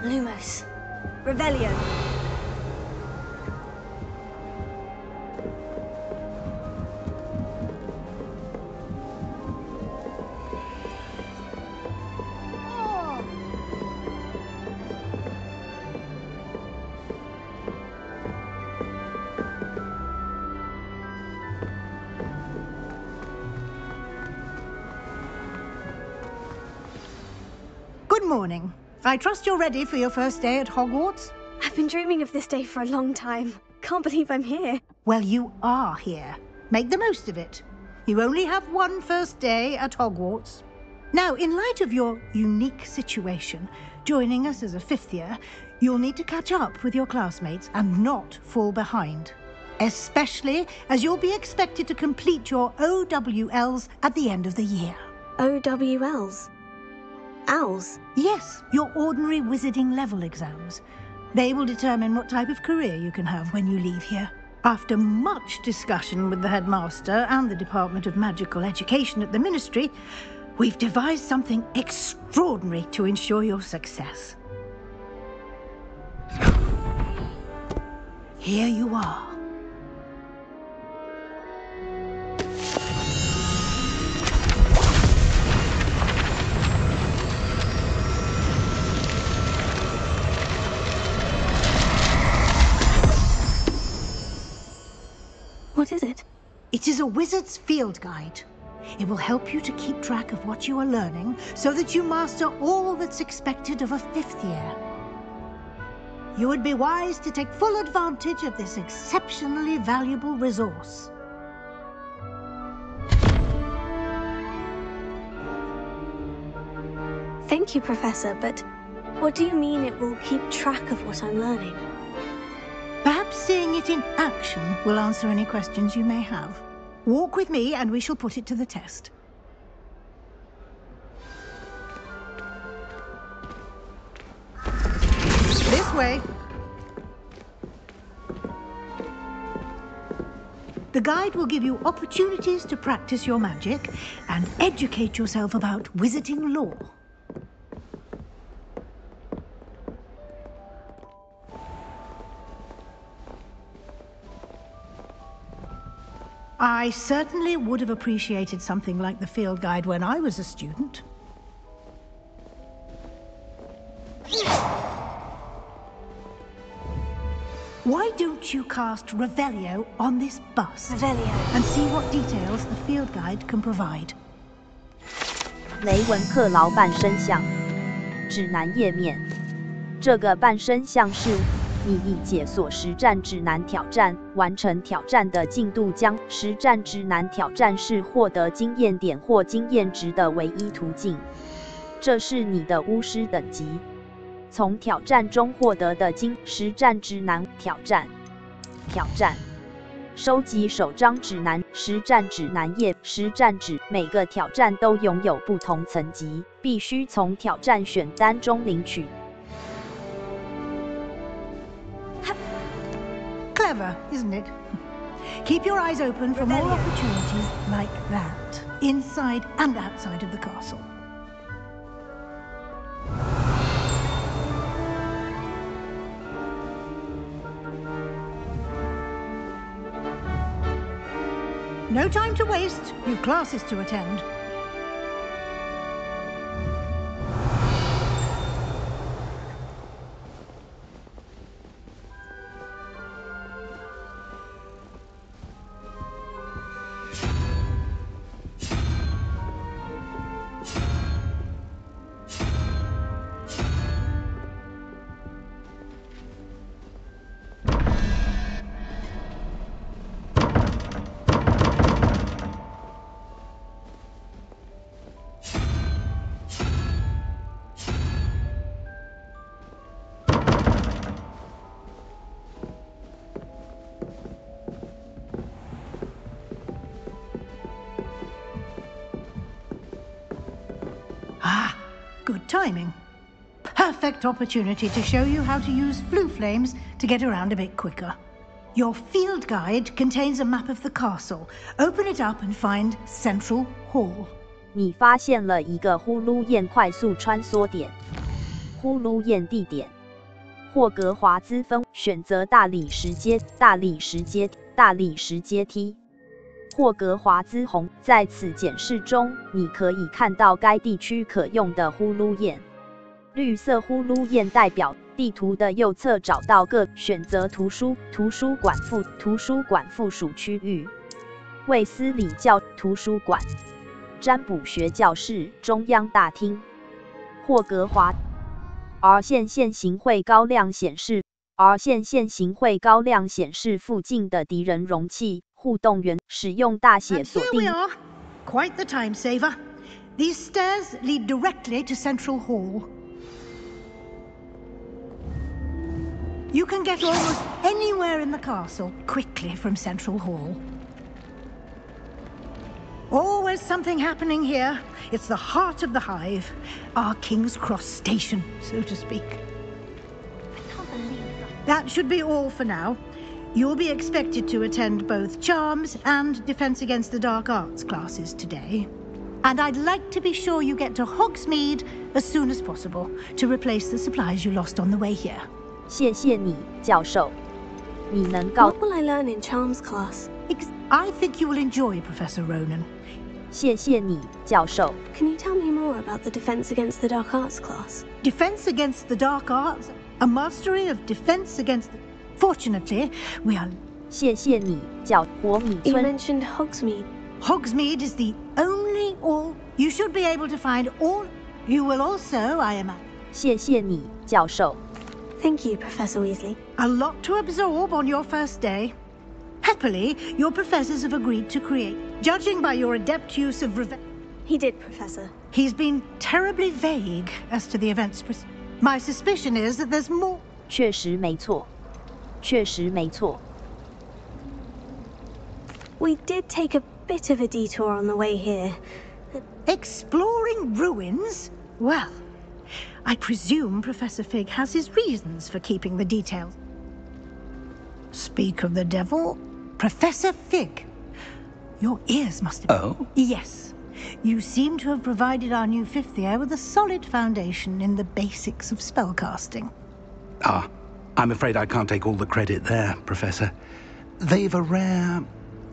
Lumos. Revelio. Good morning. I trust you're ready for your first day at Hogwarts? I've been dreaming of this day for a long time. Can't believe I'm here. Well, you are here. Make the most of it. You only have one first day at Hogwarts. Now, in light of your unique situation, joining us as a fifth year, you'll need to catch up with your classmates and not fall behind. Especially as you'll be expected to complete your OWLs at the end of the year. OWLs? Owls? Yes, your ordinary wizarding level exams. They will determine what type of career you can have when you leave here. After much discussion with the headmaster and the Department of Magical Education at the Ministry, we've devised something extraordinary to ensure your success. Here you are. What is it? It is a wizard's field guide. It will help you to keep track of what you are learning so that you master all that's expected of a fifth year. You would be wise to take full advantage of this exceptionally valuable resource. Thank you, Professor, but what do you mean it will keep track of what I'm learning? Perhaps seeing it in action will answer any questions you may have. Walk with me and we shall put it to the test. This way. The guide will give you opportunities to practice your magic and educate yourself about wizarding lore. I certainly would have appreciated something like the field guide when I was a student. Why don't you cast Revelio on this bus? Revelio. And see what details the field guide can provide. 雷文克劳半身像指南页面，这个半身像是你已解锁实战指南挑战，完成挑战的进度将实战指南挑战是获得经验点或经验值的唯一途径。这是你的巫师等级。从挑战中获得的实战指南挑战，收集首张指南实战指南页每个挑战都拥有不同层级，必须从挑战选单中领取。Clever, isn't it? Keep your eyes open for more opportunities like that, inside and outside of the castle. No time to waste. You've classes to attend. Good timing. Perfect opportunity to show you how to use blue flames to get around a bit quicker. Your field guide contains a map of the castle. Open it up and find Central Hall. 你发现了一个呼噜燕快速穿梭点。呼噜宴地点：霍格华兹分选择大理石阶梯。霍格华兹红，在此检视中，你可以看到该地区可用的呼噜宴。绿色呼噜宴代表地图的右侧找到选择图书馆附属区域。卫斯理教图书馆、占卜学教室、中央大厅。霍格华线行会高亮显示附近的敌人容器。互动源使用大写锁定。Here we are. Quite the time saver. These stairs lead directly to Central Hall. You can get almost anywhere in the castle quickly from Central Hall. Always something happening here. It's the heart of the hive, our King's Cross station, so to speak. I can't believe that. That should be all for now. You'll be expected to attend both Charms and Defense Against the Dark Arts classes today. And I'd like to be sure you get to Hogsmeade as soon as possible to replace the supplies you lost on the way here. 谢谢你，教授。你能告 What will I learn in Charms class? I think you will enjoy Professor Ronan. 谢谢你，教授。 Can you tell me more about the Defense Against the Dark Arts class? Defense Against the Dark Arts, a mastery of defense against... Fortunately, we are... 谢谢你，火米 You 村。 mentioned Hogsmeade. Hogsmeade is the only all... You should be able to find all... You will also, I imagine... 谢谢你，教授。 Thank you, Professor Weasley. A lot to absorb on your first day. Happily, your professors have agreed to create... Judging by your adept use of revenge... He did, Professor. He's been terribly vague as to the events... My suspicion is that there's more... 确实没错。 确实没错。 We did take a bit of a detour on the way here. Exploring ruins? Well, I presume Professor Fig has his reasons for keeping the details. Speak of the devil, Professor Fig. Your ears must have... Oh? Yes. You seem to have provided our new fifth year with a solid foundation in the basics of spellcasting. Ah. I'm afraid I can't take all the credit there, Professor. They've a rare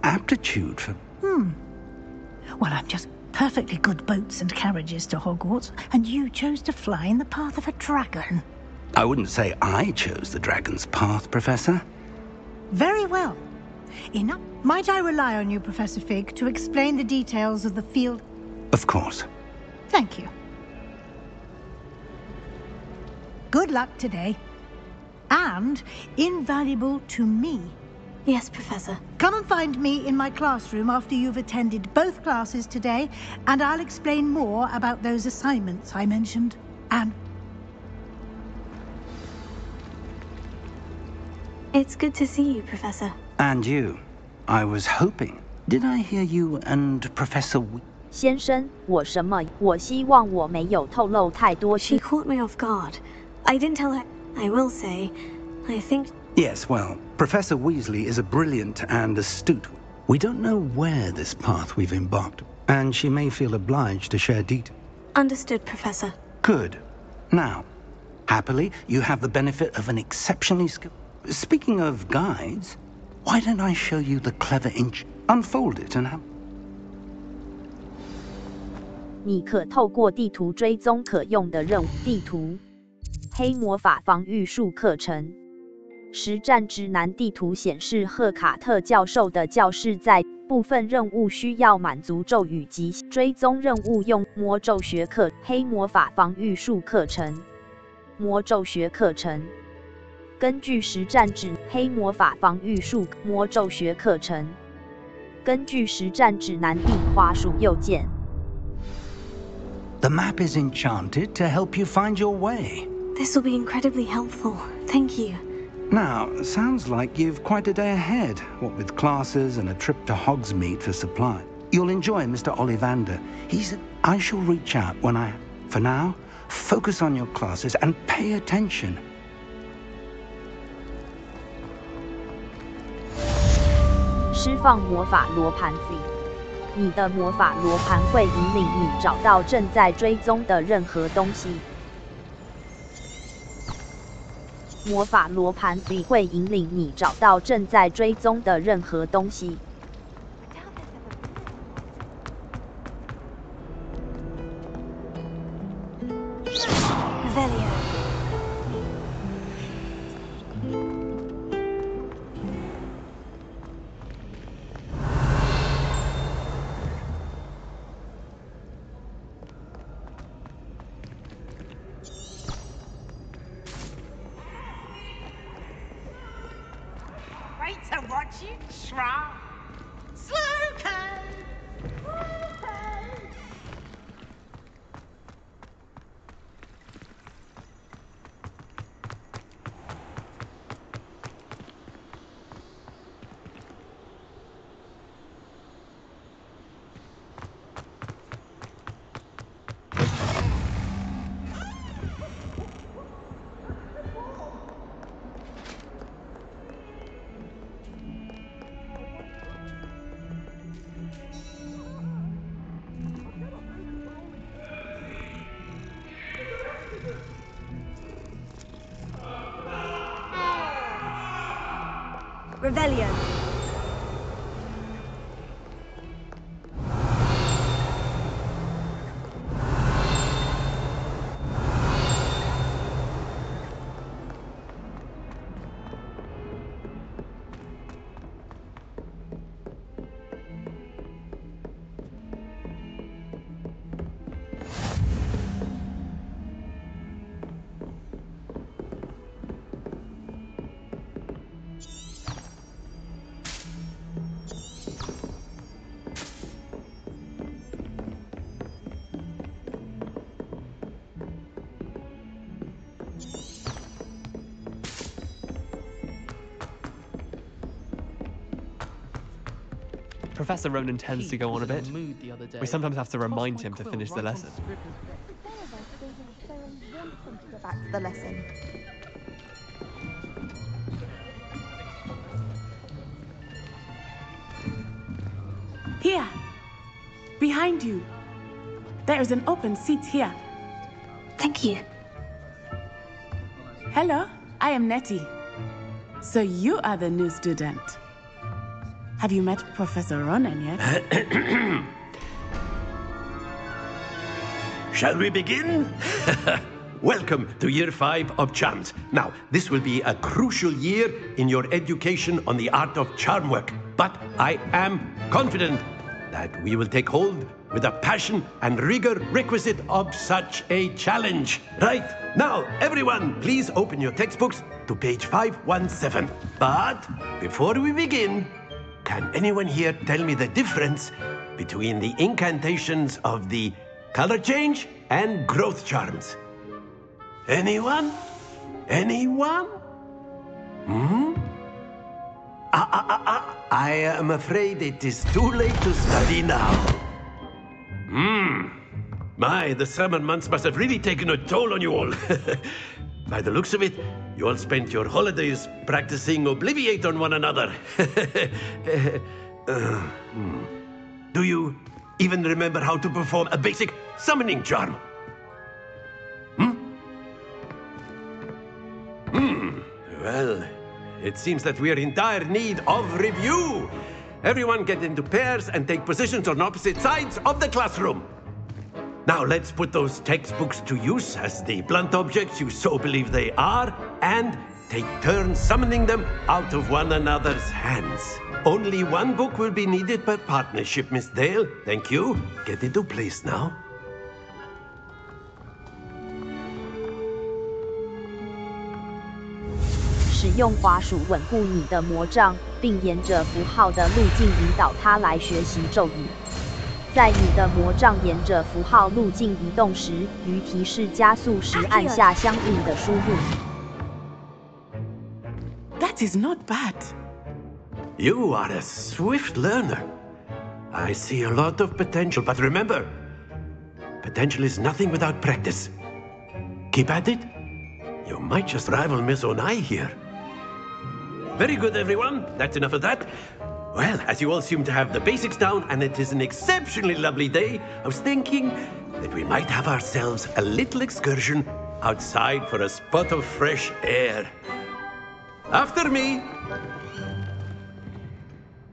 aptitude for... Well, I'm just perfectly good boats and carriages to Hogwarts, and you chose to fly in the path of a dragon. I wouldn't say I chose the dragon's path, Professor. Very well. Enough. Might I rely on you, Professor Fig, to explain the details of the field? Of course. Thank you. Good luck today. And invaluable to me. Yes, Professor. Come and find me in my classroom after you've attended both classes today, and I'll explain more about those assignments I mentioned. And... It's good to see you, Professor. And you. I was hoping. Did I hear you and Professor... 先生，我什么？我希望我没有透露太多。 She caught me off guard. I didn't tell her... I will say, I think... Yes, well, Professor Weasley is a brilliant and astute. We don't know where this path we've embarked, and she may feel obliged to share details. Understood, Professor. Good. Now, happily, you have the benefit of an exceptionally skilled... Speaking of guides, why don't I show you the clever inch? Unfold it and have... 你可透过地图追踪可用的任务地图。 黑魔法防御术课程实战指南地图显示，赫卡特教授的教室在部分任务需要满足咒语及追踪任务用魔咒学课。黑魔法防御术课程魔咒学课程根据实战指黑魔法防御术魔咒学课程根据实战指南地滑鼠右键。 The map is enchanted to help you find your way. This will be incredibly helpful. Thank you. Now, sounds like you've quite a day ahead, what with classes and a trip to Hogsmeade for supply. You'll enjoy Mr. Ollivander. I shall reach out when I... For now, focus on your classes and pay attention. 释放魔法罗盘 V。 你的魔法罗盘会引领你找到正在追踪的任何东西。魔法罗盘里会引领你找到正在追踪的任何东西。Wait to watch you try. Slow Revelio. Professor Ronan tends to go on a bit. We sometimes have to remind him to finish the lesson. Go back to the lesson. Here! Behind you! There is an open seat here. Thank you. Hello, I am Nettie. So you are the new student. Have you met Professor Ronan yet? Shall we begin? Welcome to Year 5 of Charms. Now, this will be a crucial year in your education on the art of charm work. But I am confident that we will take hold with the passion and rigor requisite of such a challenge. Right, now, everyone, please open your textbooks to page 517. But before we begin, can anyone here tell me the difference between the incantations of the color change and growth charms? Anyone? Anyone? I am afraid it is too late to study now. My, the summer months must have really taken a toll on you all. By the looks of it, you all spent your holidays practicing Obliviate on one another. Do you even remember how to perform a basic summoning charm? Well, it seems that we are in dire need of review. Everyone get into pairs and take positions on opposite sides of the classroom. Now let's put those textbooks to use as the blunt objects you so believe they are, and take turns summoning them out of one another's hands. Only one book will be needed per partnership, Miss Dale. Thank you. Get into place now. 使用滑鼠稳固你的魔杖，并沿着符号的路径引导它来学习咒语。在你的魔杖沿着符号路径移动时，于提示加速时按下相应的输入。That is not bad. You are a swift learner. I see a lot of potential, but remember, potential is nothing without practice. Keep at it. You might just rival Miss Onai here. Very good, everyone. That's enough of that. Well, as you all seem to have the basics down, and it is an exceptionally lovely day, I was thinking that we might have ourselves a little excursion outside for a spot of fresh air. After me.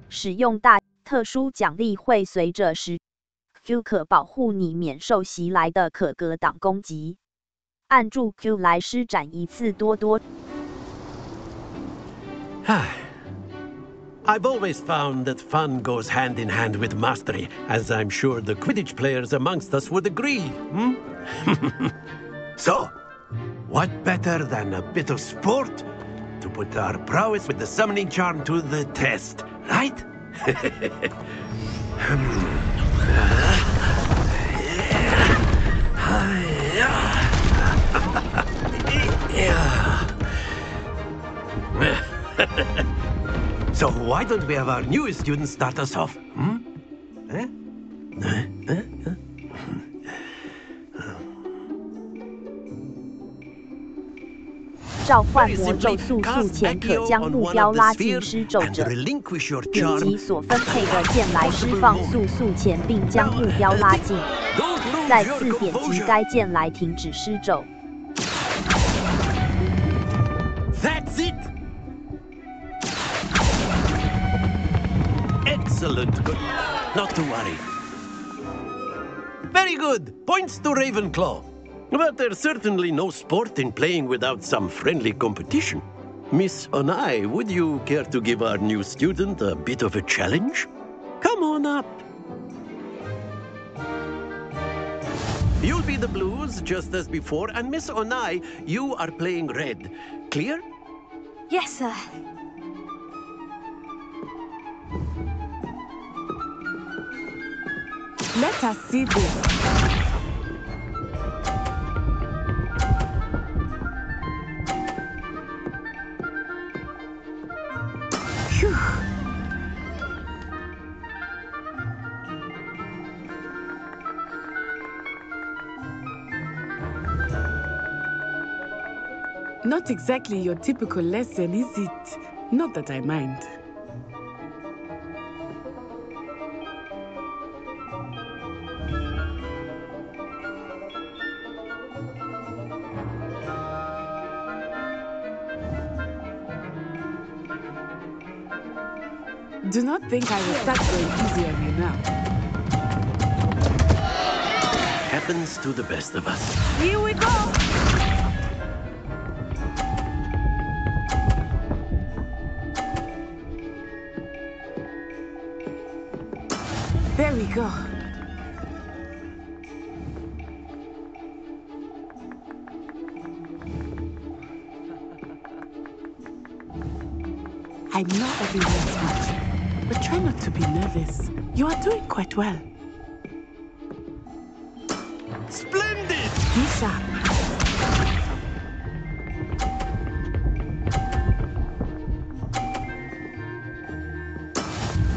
使用大特殊奖励会随着Q 可保护你免受袭来的可格挡攻击。按住 Q 来施展一次多多。I've always found that fun goes hand in hand with mastery, as I'm sure the Quidditch players amongst us would agree. So, what better than a bit of sport to put our prowess with the summoning charm to the test, right? So why don't we have our newest student start us off? 召唤魔咒速速前可将目标拉进施咒者，点击所分配的键来释放速速前，并将目标拉近。再次点击该键来停止施咒。That's it. Excellent. Good. Not to worry. Very good. Points to Ravenclaw. But there's certainly no sport in playing without some friendly competition. Miss Onai, would you care to give our new student a bit of a challenge? Come on up. You'll be the blues, just as before, and Miss Onai, you are playing red. Clear? Yes, sir. Let us see this. Phew. Not exactly your typical lesson, is it? Not that I mind. Do not think I will start going easy on you now. Happens to the best of us. Here we go! There we go. I know everyone's watching, but try not to be nervous. You are doing quite well. Splendid! Be sharp.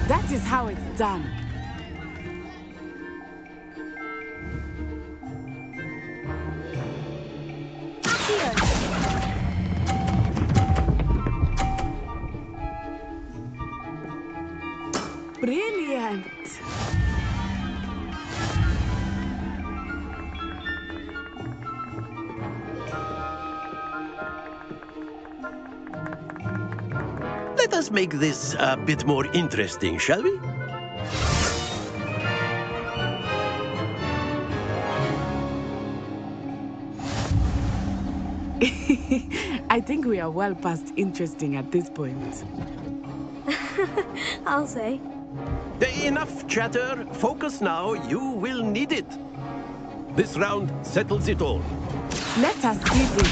That is how it's done. Brilliant! Let us make this a bit more interesting, shall we? I think we are well past interesting at this point. I'll say. Enough chatter. Focus now. You will need it. This round settles it all. Let us see this.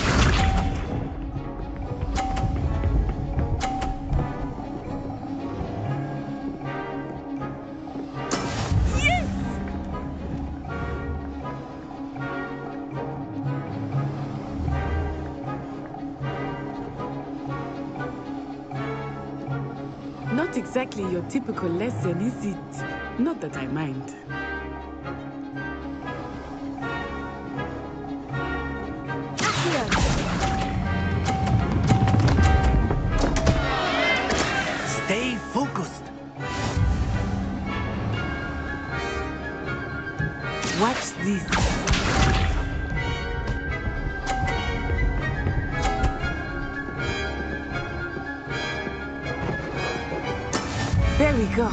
Not exactly your typical lesson, is it? Not that I mind. Stay focused. Watch this. There we go.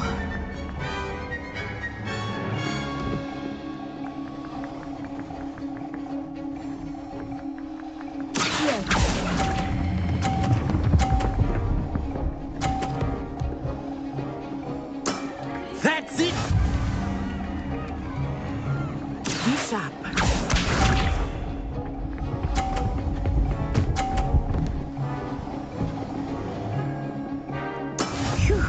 That's it! Be sharp. Phew.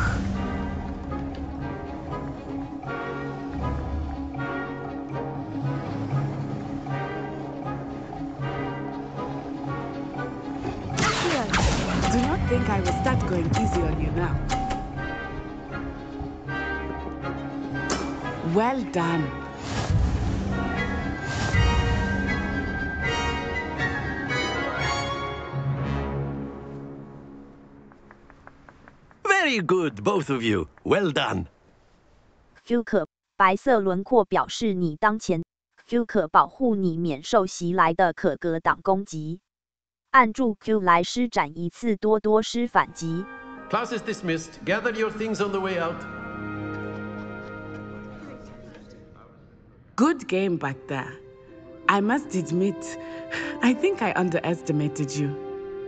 Do not think I will start going easy on you now. Well done. Very good, both of you. Well done. Q 可白色轮廓表示你当前 Q 可保护你免受袭来的可格挡攻击。按住 Q 来施展一次多多施反击。Class is dismissed. Gather your things on the way out. Good game back there. I must admit, I think I underestimated you.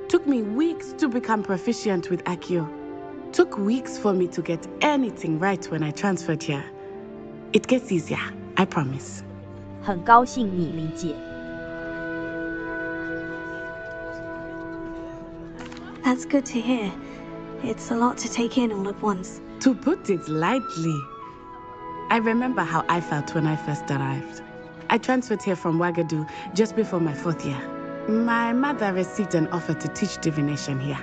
Took me weeks to become proficient with Accio. Took weeks for me to get anything right when I transferred here. It gets easier, I promise. 很高兴你理解。That's good to hear. It's a lot to take in all at once. To put it lightly, I remember how I felt when I first arrived. I transferred here from Ouagadougou just before my 4th year. My mother received an offer to teach divination here.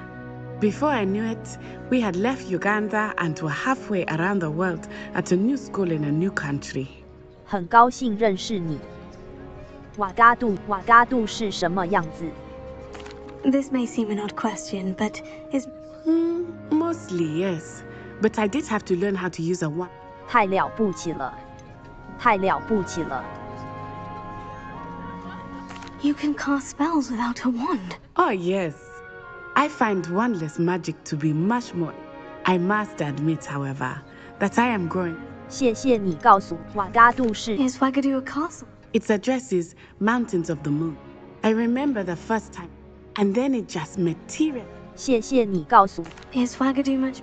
Before I knew it, we had left Uganda and were halfway around the world at a new school in a new country. 很高兴认识你。瓦嘎杜是什么样子？ This may seem an odd question, but is... Mostly, yes. But I did have to learn how to use a wand. 太了不起了，太了不起了。 You can cast spells without a wand. Oh, yes. I find wandless magic to be much more. I must admit, however, that I am growing. 谢谢你告诉瓦嘎杜是。 Is Ouagadougou a castle? Its address is Mountains of the Moon. I remember the first time, and then it just materialized. 谢谢你告诉。 Is Ouagadougou much?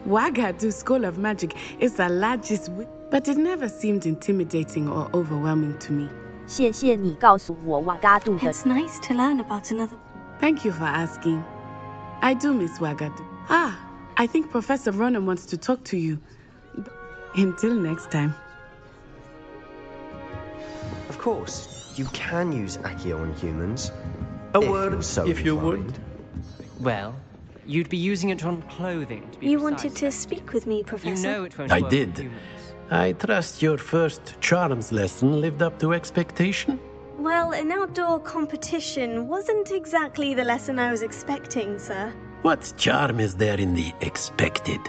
Ouagadougou School of Magic is the largest, but it never seemed intimidating or overwhelming to me. 谢谢你告诉我瓦嘎杜的。 It's nice to learn about another. Thank you for asking. I do miss Ouagadougou. Ah, I think Professor Ronan wants to talk to you. Until next time. Of course, you can use Accio on humans. A word, if you would. Well, you'd be using it on clothing, to be You precise. wanted to speak with me, Professor? You know it won't I work did. on humans. I trust your first charms lesson lived up to expectation? Well, an outdoor competition wasn't exactly the lesson I was expecting, sir. What charm is there in the expected?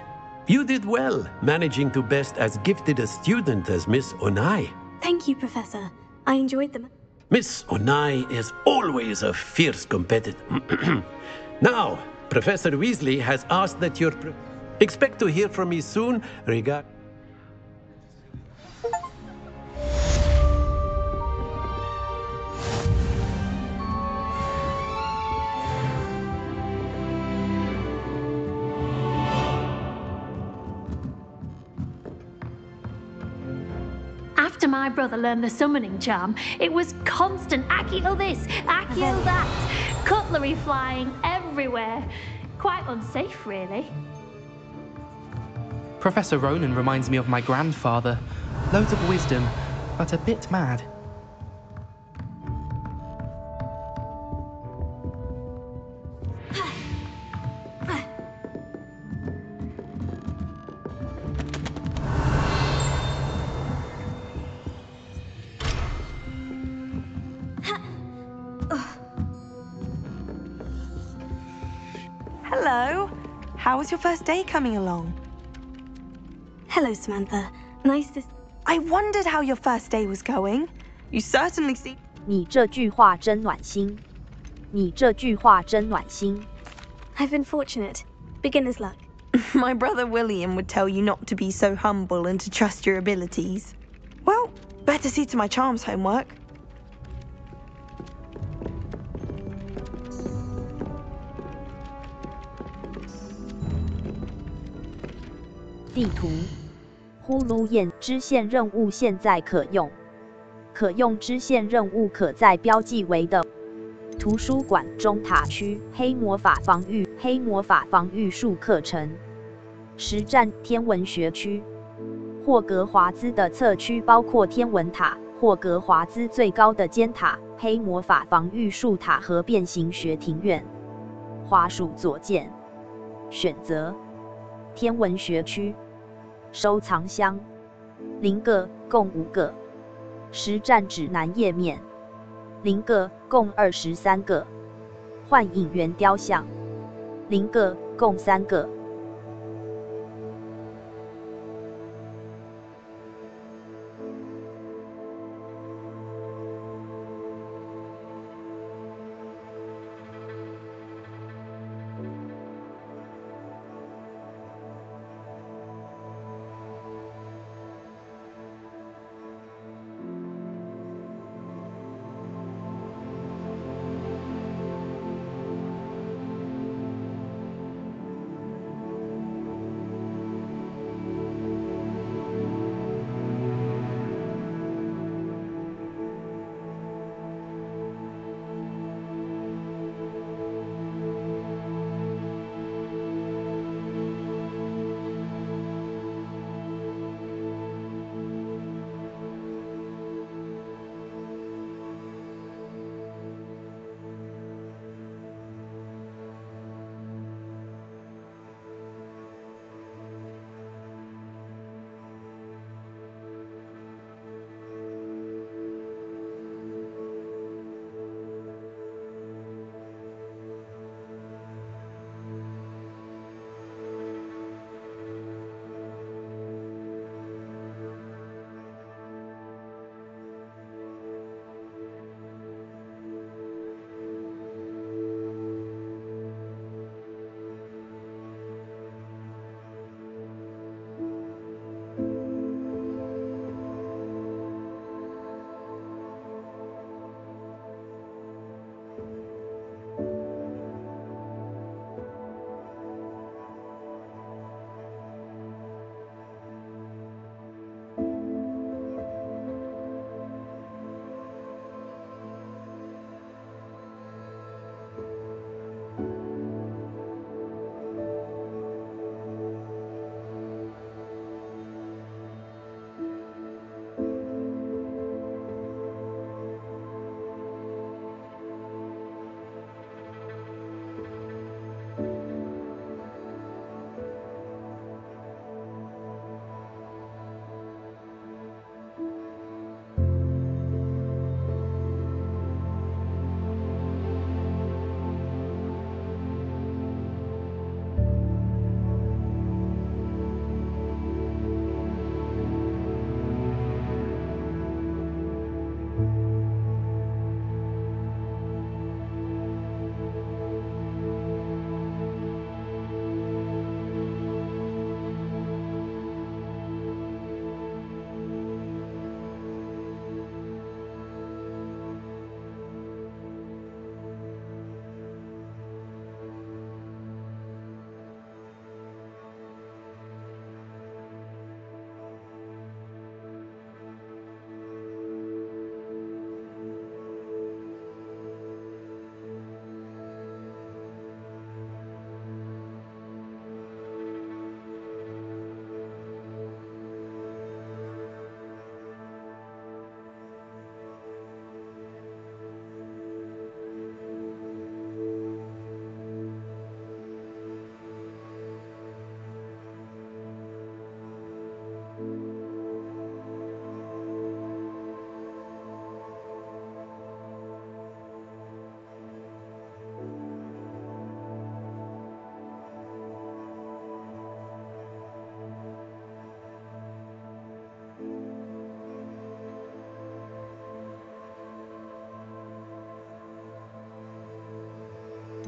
You did well, managing to best as gifted a student as Miss Onai. Thank you, Professor. I enjoyed them. Miss Onai is always a fierce competitor. Now, Professor Weasley has asked that you're... Expect to hear from me soon regarding... After my brother learned the summoning charm, it was constant Accio this, Accio that, cutlery flying everywhere. Quite unsafe, really. Professor Ronan reminds me of my grandfather. Loads of wisdom, but a bit mad. Hello. How was your first day coming along? Hello, Samantha. Nice to... I wondered how your first day was going. You certainly seem... 你这句话真暖心。你这句话真暖心。 I've been fortunate. Beginner's luck. My brother William would tell you not to be so humble and to trust your abilities. Well, better see to my charms homework. 地图，呼噜眼支线任务现在可用。可用支线任务可在标记为的图书馆中塔区黑魔法防御术课程实战天文学区。霍格华兹的侧区包括天文塔、霍格华兹最高的尖塔、黑魔法防御术塔和变形学庭院。滑鼠左键，选择天文学区。 收藏箱0个，共5个。实战指南页面0个，共23个。幻影原雕像0个，共3个。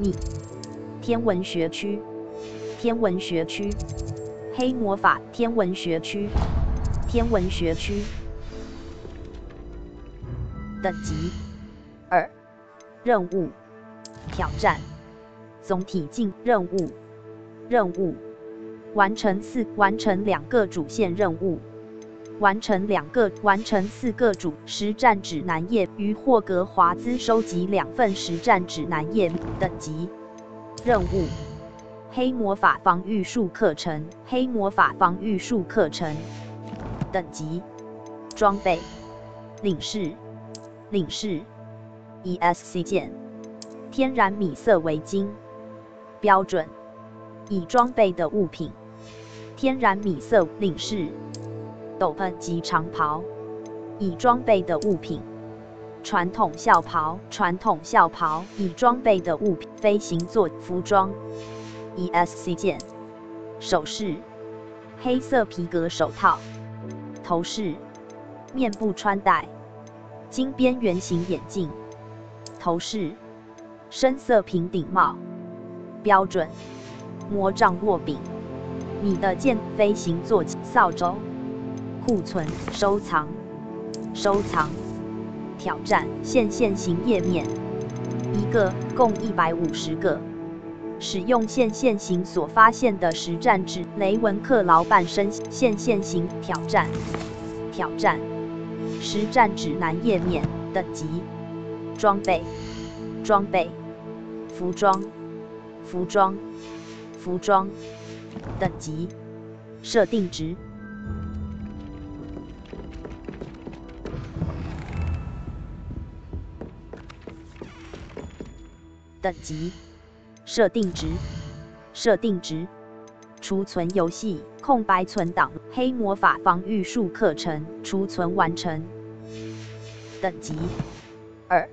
你天文学区天文学区，黑魔法天文学区，天文学区。等级2，任务挑战，总体进任务，任务完成2个主线任务。完成4个实战指南页，于霍格华兹收集2份实战指南页。等级任务黑魔法防御术课程，黑魔法防御术课程。等级装备领事 ESC 键，天然米色围巾标准已装备的物品，天然米色领事斗篷及长袍，已装备的物品；传统校袍已装备的物品；飞行座服装 ESC 键，首饰黑色皮革手套，头饰面部穿戴，金边圆形眼镜，头饰深色平顶帽，标准魔杖握柄，你的剑飞行座扫帚。库存收藏挑战现行页面1个，共150个。使用现行所发现的实战指雷文克劳半身现行挑战实战指南页面。等级装备服装。等级设定值等级设定值储存游戏空白存档黑魔法防御术课程储存完成。等级2。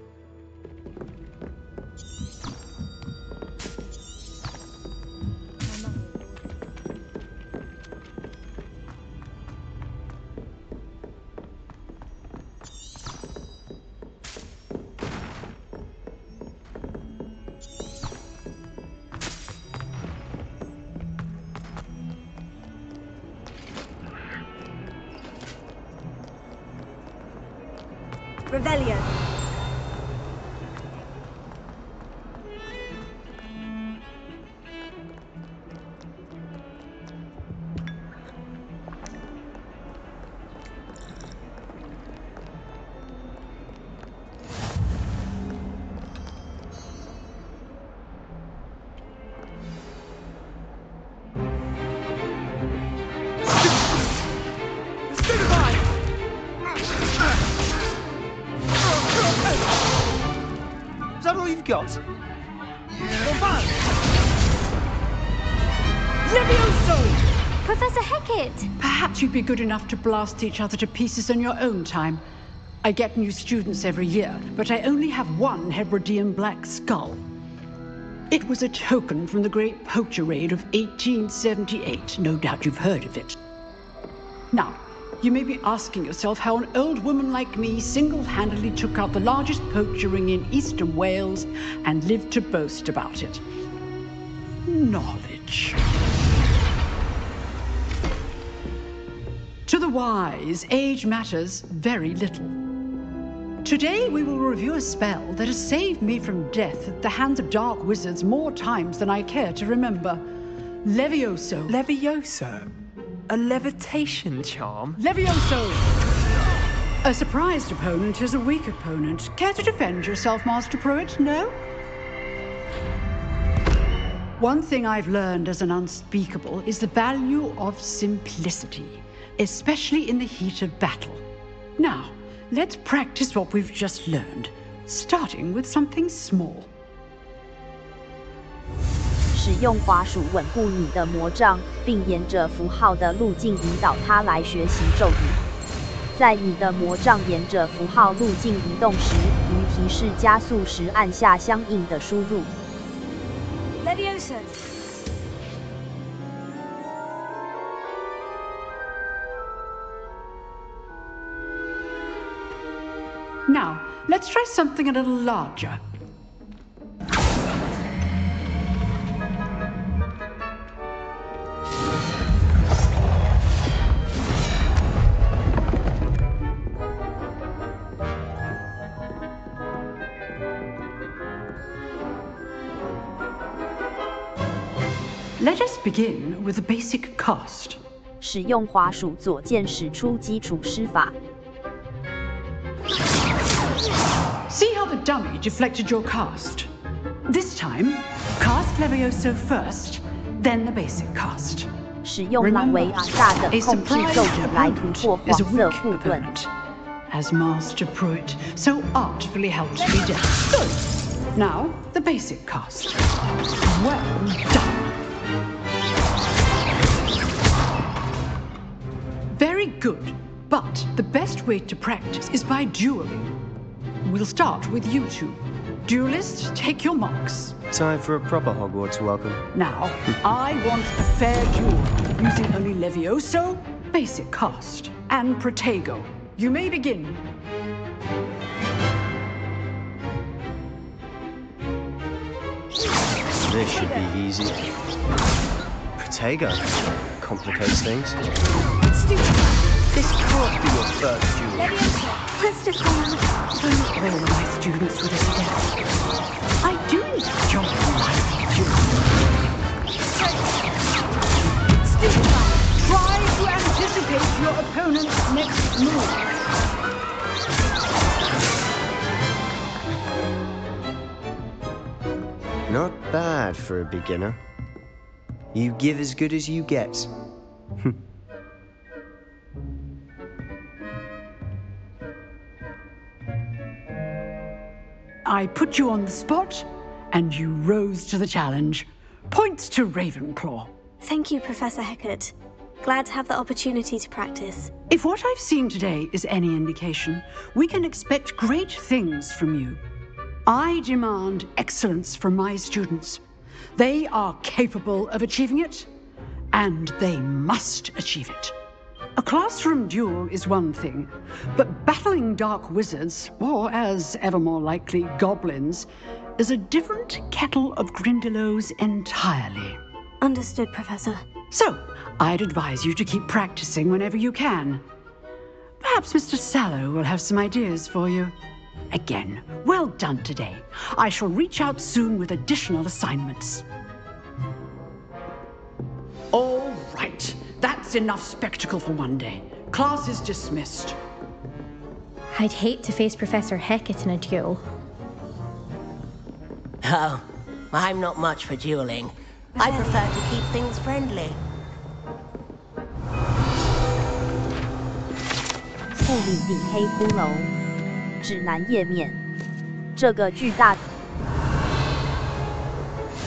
Revelio. Is that all you've got? Levioso! Professor Hecat! Perhaps you'd be good enough to blast each other to pieces in your own time. I get new students every year, but I only have one Hebridean black skull. It was a token from the Great Poacher Raid of 1878. No doubt you've heard of it. Now, you may be asking yourself how an old woman like me single-handedly took out the largest poacher ring in eastern Wales and lived to boast about it. Knowledge. To the wise, age matters very little. Today we will review a spell that has saved me from death at the hands of dark wizards more times than I care to remember. Levioso. Levioso? A levitation charm? Levioso! A surprised opponent is a weak opponent. Care to defend yourself, Master Pruitt? No? One thing I've learned as an unspeakable is the value of simplicity, especially in the heat of battle. Now, let's practice what we've just learned, starting with something small. 使用滑鼠稳固你的魔杖，并沿着符号的路径引导它来学习咒语。在你的魔杖沿着符号路径移动时，于提示加速时按下相应的输入。Levioso. Now, let's try something a little larger. Let us begin with the basic cast. 使用滑鼠左键使出基础施法。See how the dummy deflected your cast. This time, cast Levioso first, then the basic cast. 使用朗维亚大的控制咒语来突破黄色护盾。As Master Pruitt so artfully helped me down. Good. Now, the basic cast. Well done. Very good, but the best way to practice is by dueling. We'll start with you two. Duelists, take your marks. Time for a proper Hogwarts welcome. Now, I want a fair duel, using only Levioso, basic cast, and Protego. You may begin. This should be easy. Protego complicates things. This can't be your first duel. Let's just go out. All my students would have said, I do enjoy life duels. Try to anticipate your opponent's next move. Not bad for a beginner. You give as good as you get. I put you on the spot, and you rose to the challenge. Points to Ravenclaw. Thank you, Professor Hecat. Glad to have the opportunity to practice. If what I've seen today is any indication, we can expect great things from you. I demand excellence from my students. They are capable of achieving it, and they must achieve it. A classroom duel is one thing, but battling dark wizards, or as ever more likely, goblins, is a different kettle of Grindylows entirely. Understood, Professor. So, I'd advise you to keep practicing whenever you can. Perhaps Mr. Sallow will have some ideas for you. Again, well done today. I shall reach out soon with additional assignments. All right. That's enough spectacle for one day. Class is dismissed. I'd hate to face Professor Hecat in a duel. Oh, I'm not much for dueling. I prefer to keep things friendly. 复理顶黑骷髅指南页面，这个巨大。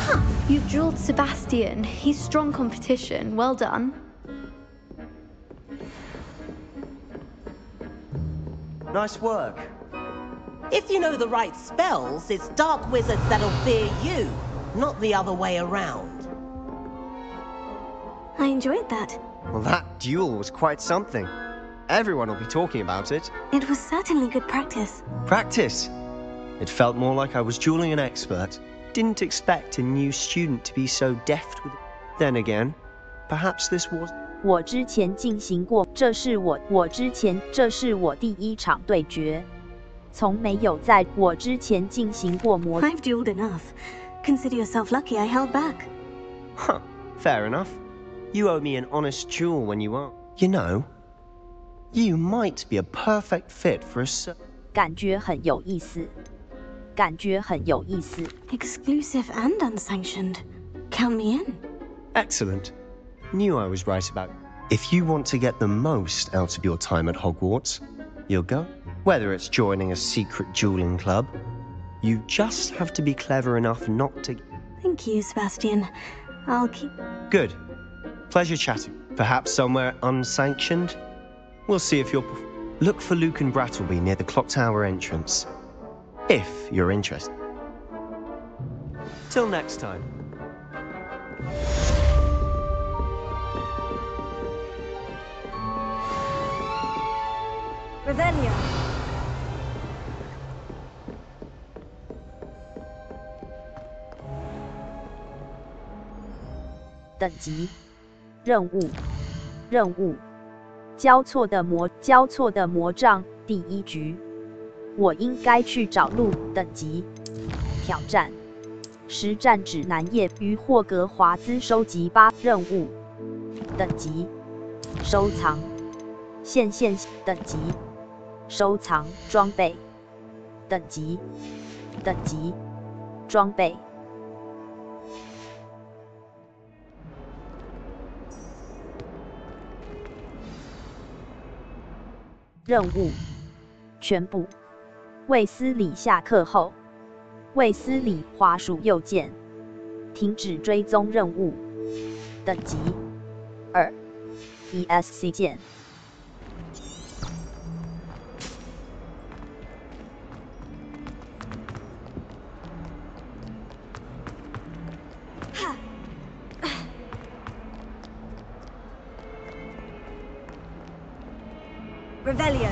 Huh, you dueled Sebastian. He's strong competition. Well done. Nice work. If you know the right spells, it's dark wizards that'll fear you, not the other way around. I enjoyed that. Well, that duel was quite something. Everyone will be talking about it. It was certainly good practice. Practice? It felt more like I was dueling an expert. Didn't expect a new student to be so deft with it. Then again, perhaps this was... 我之前进行过，这是我第一场对决，从没有在我之前进行过魔。I've dueled enough. Consider yourself lucky I held back. Huh, fair enough. You owe me an honest duel when you are. You know, you might be a perfect fit for a... 感觉很有意思，感觉很有意思。Exclusive and unsanctioned. Count me in. Excellent. Knew I was right about it. If you want to get the most out of your time at Hogwarts, you'll go. Whether it's joining a secret dueling club, you just have to be clever enough not to... Thank you, Sebastian. I'll keep... Good. Pleasure chatting. Perhaps somewhere unsanctioned? We'll see if you're... Look for Luke and Brattleby near the clock tower entrance. If you're interested. Till next time. Revelio. 等级，任务，交错的魔杖第一局，我应该去找路。等级，挑战，实战指南页于霍格华兹收集8任务等级，收藏线等级，收藏装备等级装备。任务全部。卫斯理下课后，卫斯理滑鼠右键，停止追踪任务。等级2 ESC 键。Revelio。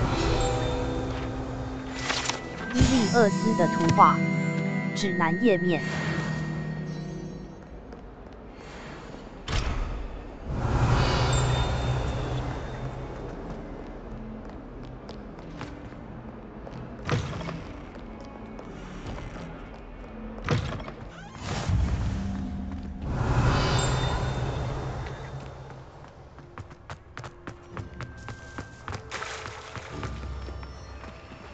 伊利厄斯的图画指南页面。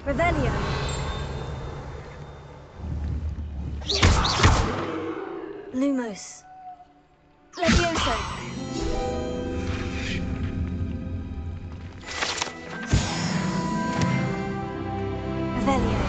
Revelio。Lumos. Levioso. Revelio.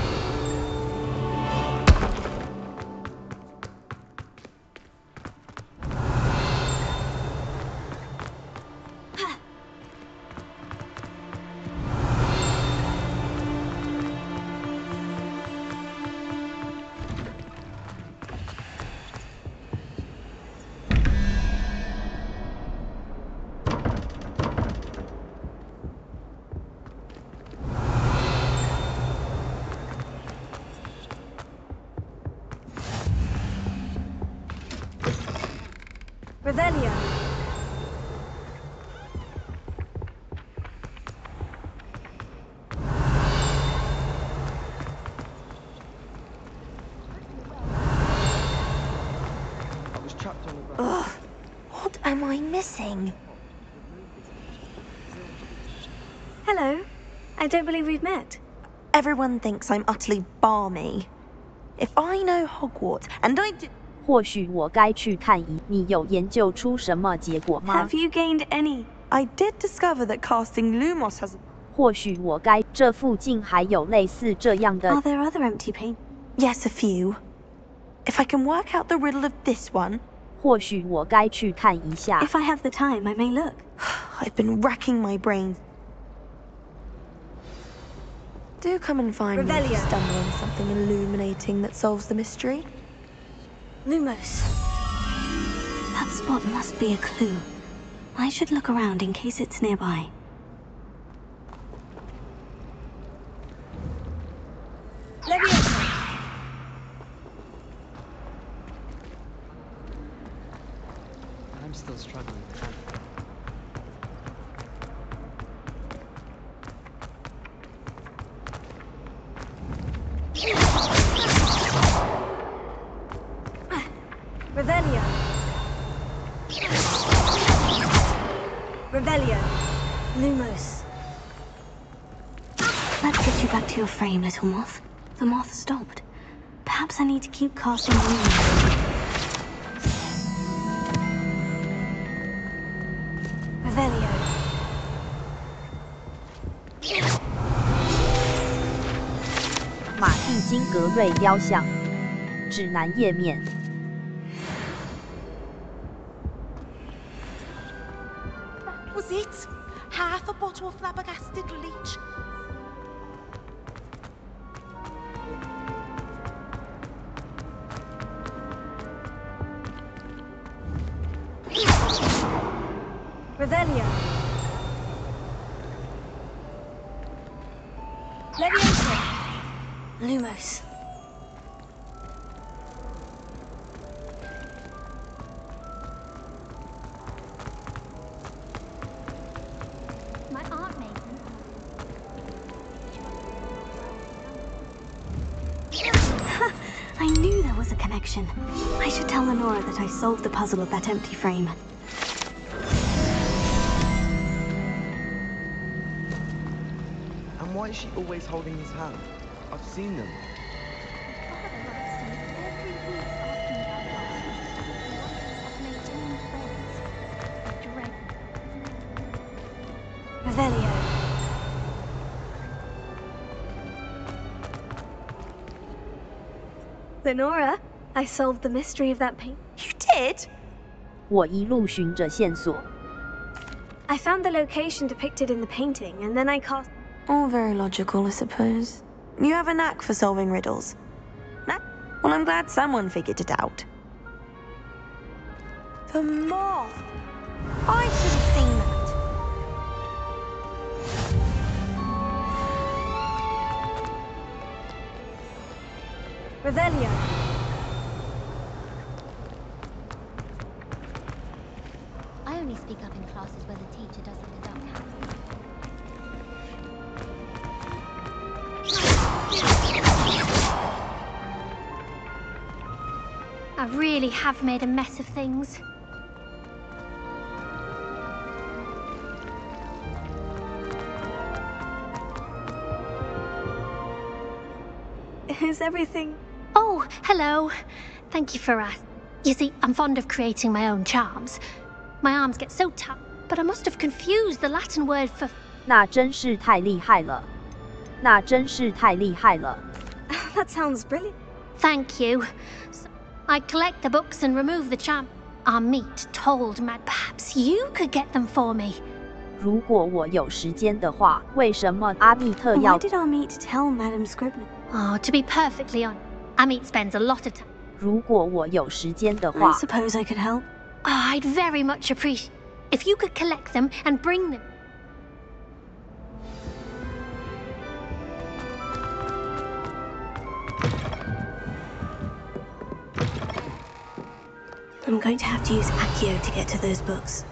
Revelio. Ugh, what am I missing? Hello. I don't believe we've met. Everyone thinks I'm utterly balmy. If I know Hogwarts, and I do... 或许我该去看一，你有研究出什么结果吗？ Have you gained any? I did discover that casting Lumos has... 或许我该，这附近还有类似这样的。 Are there other empty paint? Yes, a few. If I can work out the riddle of this one... 或许我该去看一下。 If I have the time, I may look. I've been racking my brains. Do come and find me if you stumble on something illuminating that solves the mystery. Lumos. That spot must be a clue. I should look around in case it's nearby. Levioso. I'm still struggling. Revelio. Revelio. Lumos. Let's get you back to your frame, little moth. The moth stopped. Perhaps I need to keep casting Lumos. Revelio.《马蒂金格瑞雕像》指南页面。 Was it? Half a bottle of flabbergasted leech. Revelio. Levioso. Lumos. My aunt made them. I knew there was a connection. connection. I should tell Lenora that I solved the puzzle of that empty frame. And why is she always holding his hand? I've seen them. Revelio. Lenora, I solved the mystery of that paint. You did? 我一路循着线索。 I found the location depicted in the painting, and then I cast... All very logical, I suppose. You have a knack for solving riddles. Well, I'm glad someone figured it out. The moth! I should have seen that. Revelio. I only speak up in classes where the teacher doesn't conduct I really have made a mess of things. Is everything... Oh, hello. Thank you for asking. You see, I'm fond of creating my own charms. My arms get so tough, but I must have confused the Latin word for... 那真是太厉害了。那真是太厉害了。 That sounds brilliant. Thank you. So I collect the books and remove the charm. Our meet told Mad. Perhaps you could get them for me. 如果我有时间的话，为什么阿密特要 Why did our meet tell Madame Scribner? Oh, to be perfectly honest, Amit spends a lot of time. 如果我有时间的 I 话， suppose I could help. Oh, I'd very much appreciate if you could collect them and bring them. I'm going to have to use Accio to get to those books.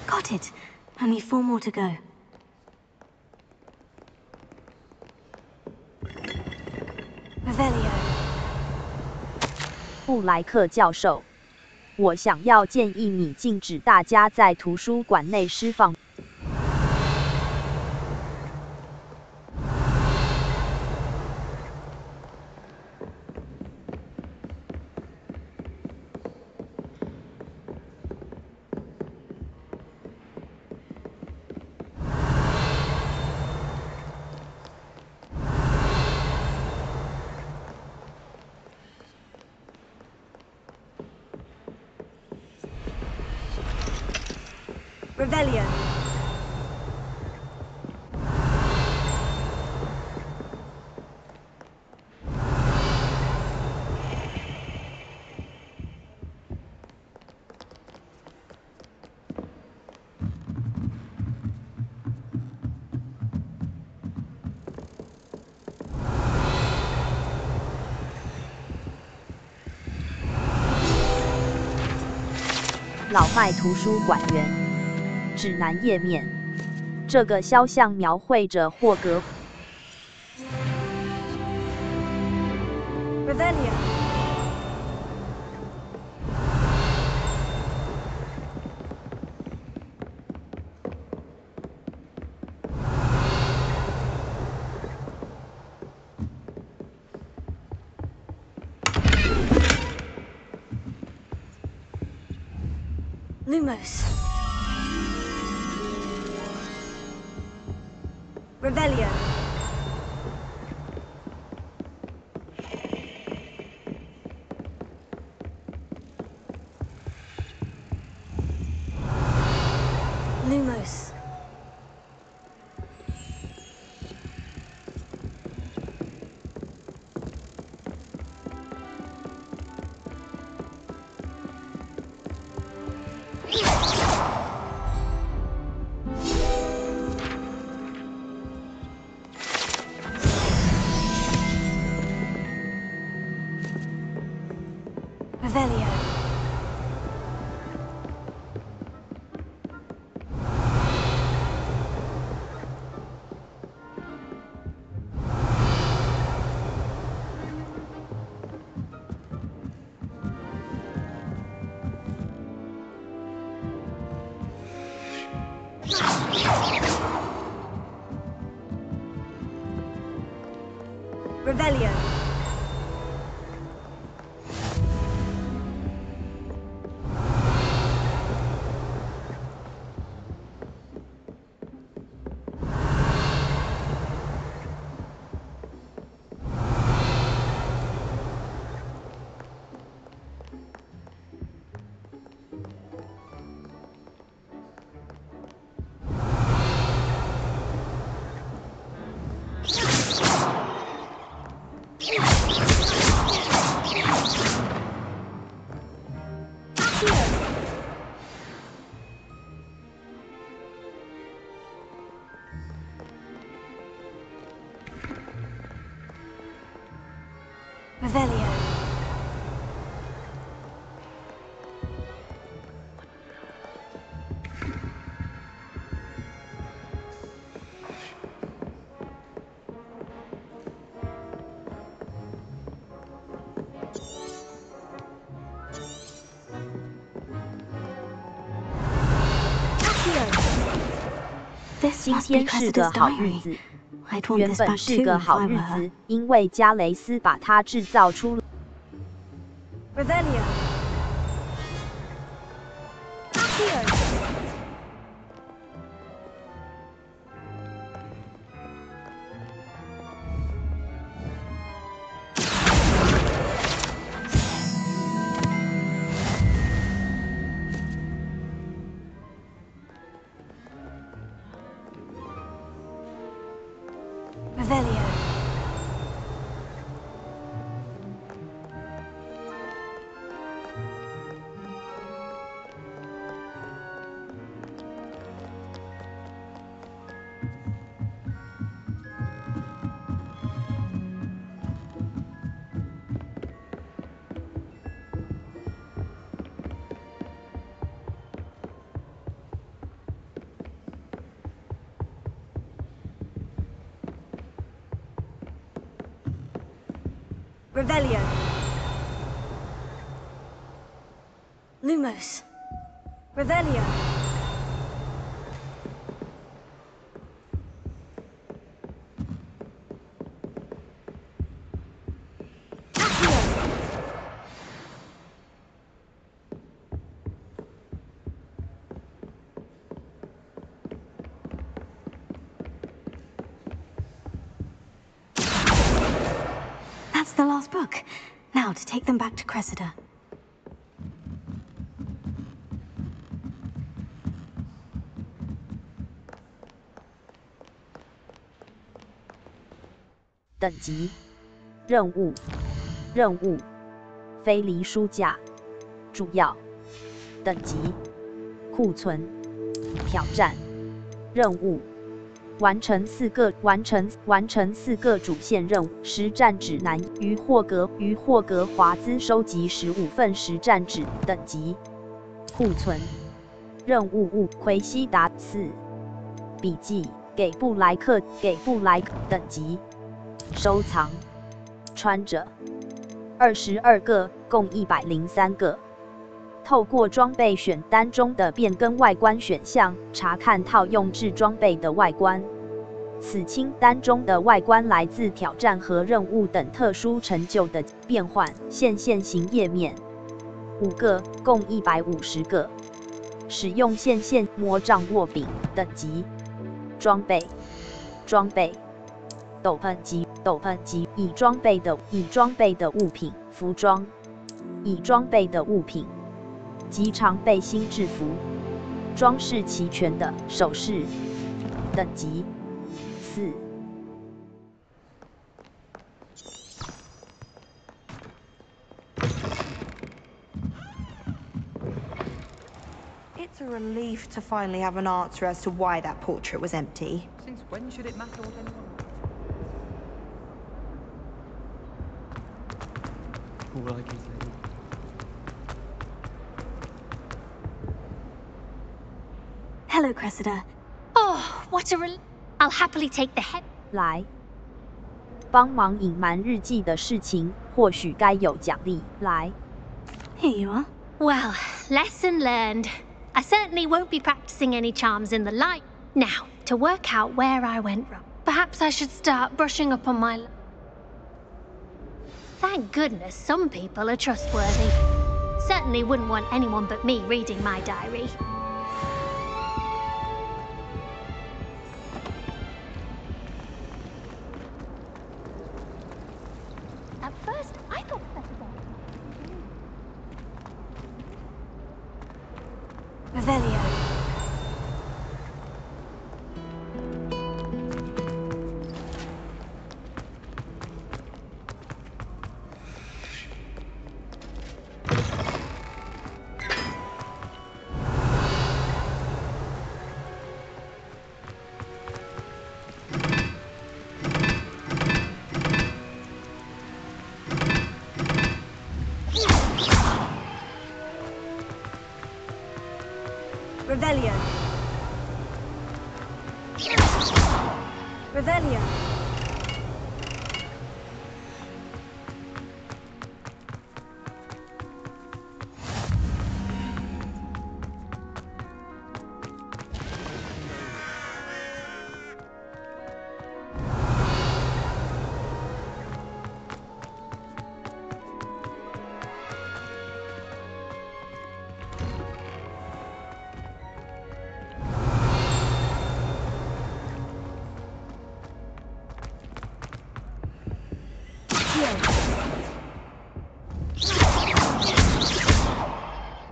Got it. Only 4 more to go. Revelio. 布莱克教授，我想要建议你禁止大家在图书馆内释放。Revelio. "老麦图书馆员指南页面，这个肖像描绘着霍格。Revelio. Lumos. Revelio. Lumos. Revelio. Revelio. Revelio. This 今 must be 天是个 Cressida's 好日 diary. 子， I'd want 原 this 本 back 是 too 个 if 好 I 日 were her. 子，因为加雷斯把它制造出了。 Revelio. Accio. Revelio. Revelio. Lumos. Revelio. Accio. That's the last book. Now to take them back to Cressida. 等级、任务、任务、飞离书架、主要、等级、库存、挑战、任务。 完成4个主线任务，实战指南于霍格华兹收集15份实战指等级，库存任务物奎西达4笔记给布莱克等级，收藏穿着22个，共103个。 透过装备选单中的变更外观选项，查看套用至装备的外观。此清单中的外观来自挑战和任务等特殊成就的变换线型页面，5个，共150个。使用线魔杖握柄等级，装备斗篷级已装备的物品，服装已装备的物品。 及长背心制服，装饰齐全的首饰，等级4。It's a relief to finally have an answer as to why that portrait was empty. Since when should it matter what anyone... All I can say. Hello, Cressida. Oh, what a I'll happily take the head. 来，帮忙隐瞒日记的事情，或许该有奖励。来 Here you are. Well, lesson learned. I certainly won't be practicing any charms in the light. Now, to work out where I went wrong, perhaps I should start brushing up on my... Thank goodness some people are trustworthy. Certainly wouldn't want anyone but me reading my diary. At first, I thought Revelio. Revelio. Revelio.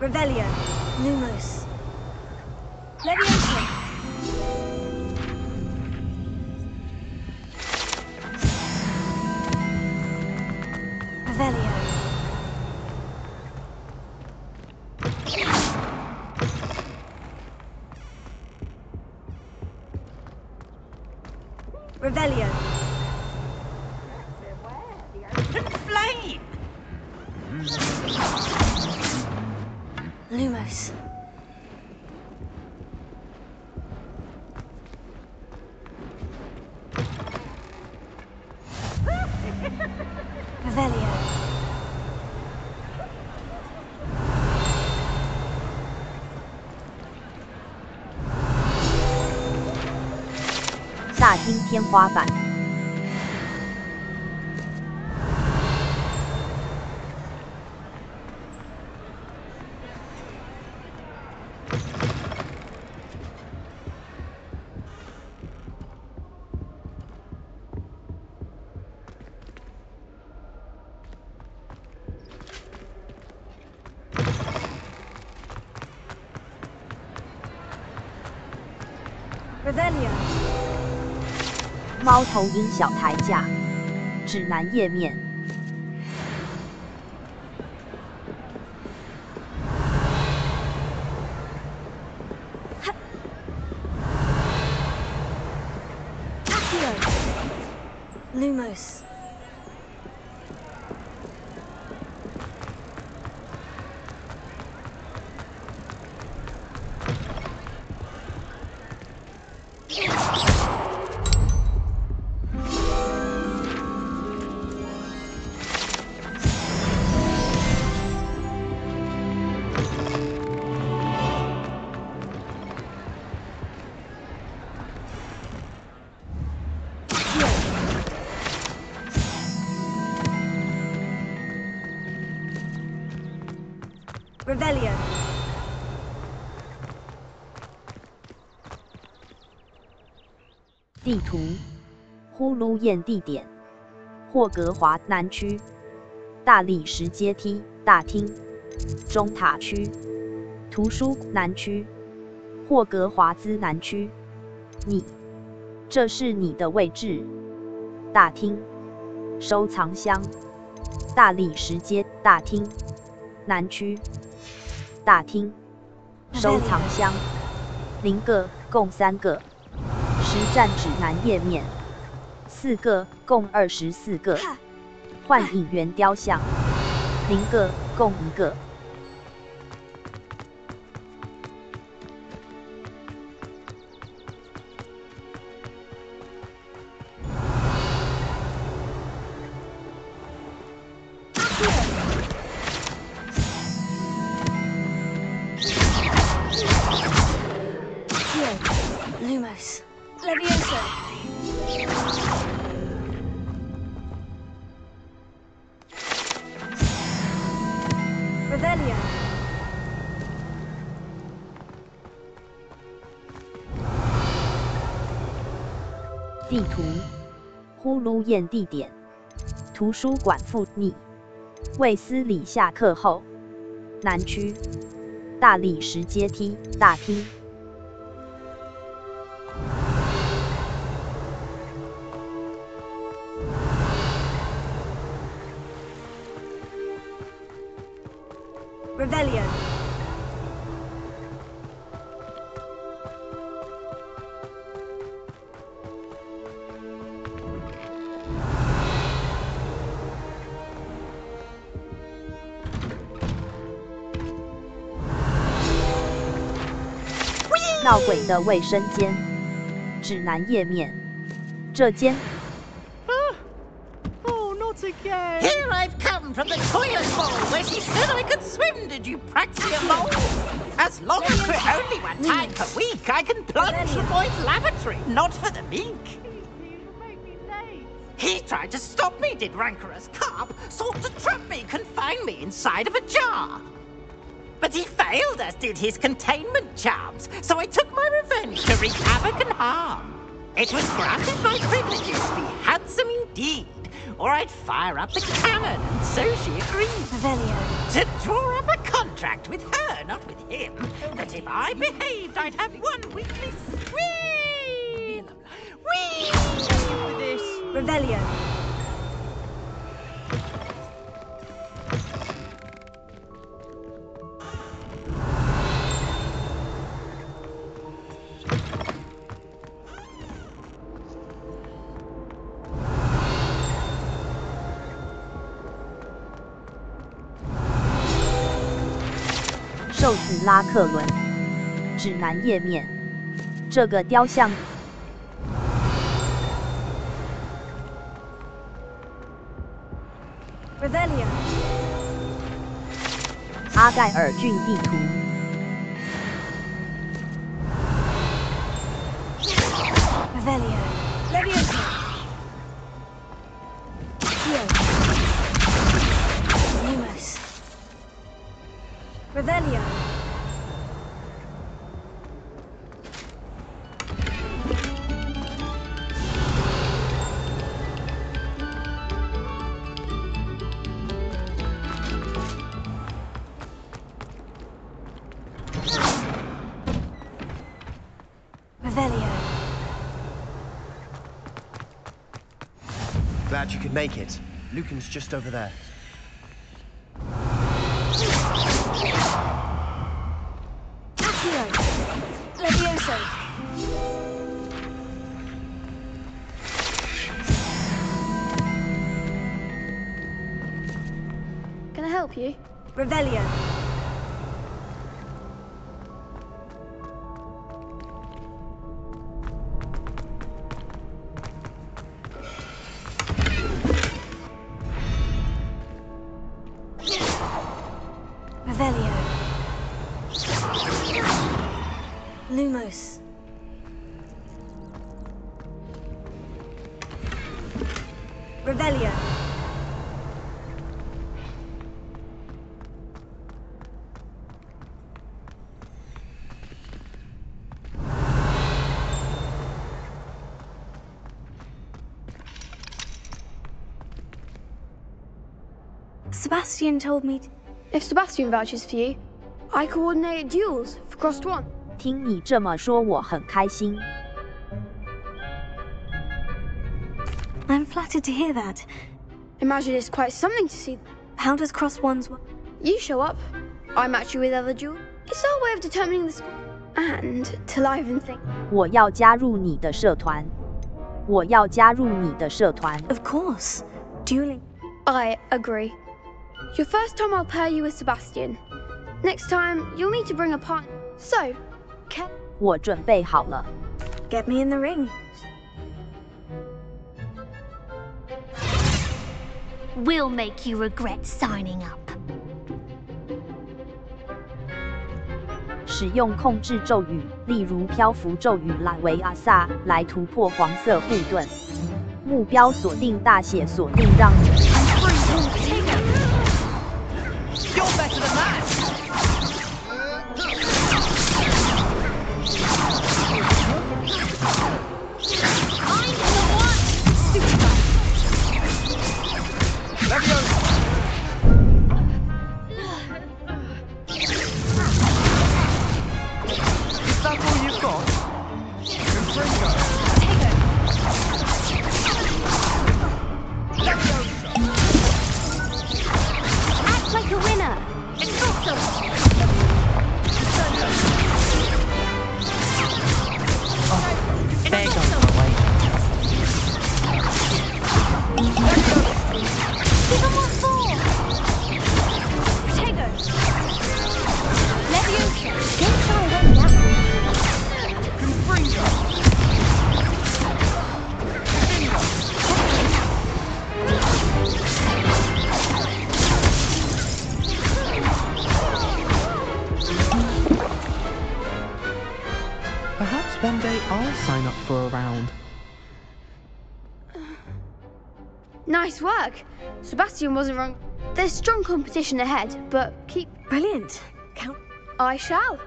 Revelio. Lumos. Leviosa. Revelio. Revelio. Flame! Lumos. Revelio. 大厅天花板。Revelio. 猫头鹰小台架，指南页面。Lumos. Revelio. 地图，呼噜宴地点：霍格华南区，大理石阶梯大厅，中塔区，图书南区，霍格华兹南区。这是你的位置。大厅，收藏箱，大理石阶大厅，南区。大厅，收藏箱，0个，共3个。实战指南页面，4个，共24个。幻影原雕像，0个，共1个。Lumos. Levioso. Revelio. 地图，呼噜宴地点，图书馆附拟，卫斯理下课后，南区，大理石阶梯大厅。Revelio.《闹鬼的卫生间》指南页面，这间。Oh, not again! Here I've come from the toilet bowl where she said I could swim, did you practically mole? As long as for only one time per week, I can plunge the boy's lavatory, not for the meek. He tried to stop me, did rancorous carp, sought to trap me, confine me inside of a jar. But he failed, as did his containment charms, so I took my revenge to wreak havoc and harm. It was granted my privileges to be handsome indeed, or I'd fire up the cannon, and so she agreed. Revelio. To draw up a contract with her, not with him, that if I behaved, I'd have one weekly swim. Whee! For this. Revelio.《瘦子拉克伦》指南页面，这个雕像。Revelio. 阿盖尔郡地图。Revelio. Levioso. Heal. Lumos. Revelio. Revelio. Glad you could make it. Lucan's just over there. Accio. Levioso. Can I help you? Revelio. Revelio. Lumos. Revelio. Sebastian told me. If Sebastian vouches for you, I coordinate duels for Crossed One. 听你这么说，我很开心。 I'm flattered to hear that. Imagine it's quite something to see. How does Cross Ones work? You show up, I match you with other duels. It's our way of determining the score. And to liven things. 我要加入你的社团。我要加入你的社团。 Of course. Dueling. I agree. Your first time I'll pair you with Sebastian. Next time, you'll need to bring a partner. So, can... 我准备好了。 Get me in the ring. We'll make you regret signing up. 使用控制咒语，例如漂浮咒语拉维阿萨，来突破黄色护盾。目标锁定大写锁定让。You're better than that! I'm the one! Superman! Leviosa! Is that all you've got? Confringo! Leviosa! Act like a winner! It's awesome! There goes the way. Give them what for! Tego! Leviosa! Don't try running that way. Confringo! Perhaps one day I'll sign up for a round. Nice work. Sebastian wasn't wrong. There's strong competition ahead, but keep... Brilliant. Count. I shall.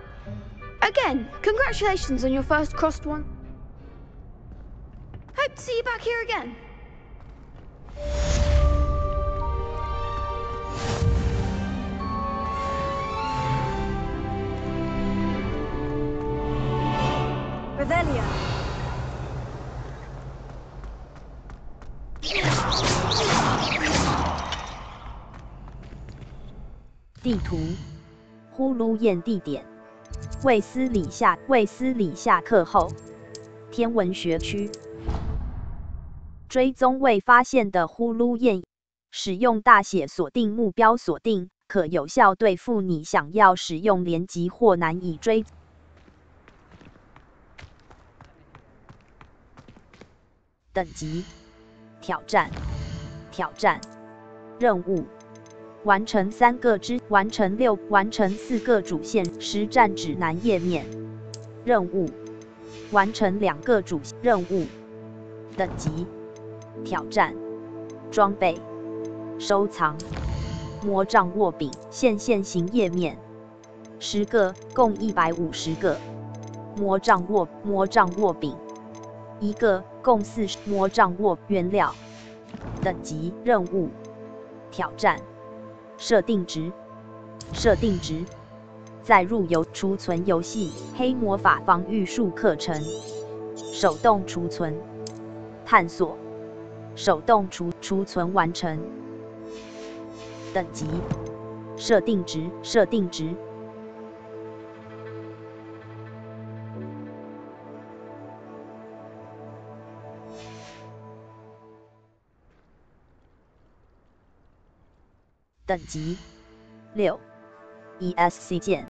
Again, congratulations on your first crossed one. Hope to see you back here again. Revelio. 地图，呼噜宴地点，卫斯理下课后，天文学区，追踪未发现的呼噜宴，使用大写锁定目标锁定，可有效对付你想要使用连击或难以追。等级，挑战，任务。完成4个主线实战指南页面任务，完成2个主任务。等级，挑战，装备，收藏，魔杖握柄线型页面10个，共150个。魔杖握柄1个，共40。魔杖握原料。等级，任务，挑战。设定值，载入储存游戏黑魔法防御术课程，手动储存，探索，手动储存完成。等级，设定值。等级6 ESC 键。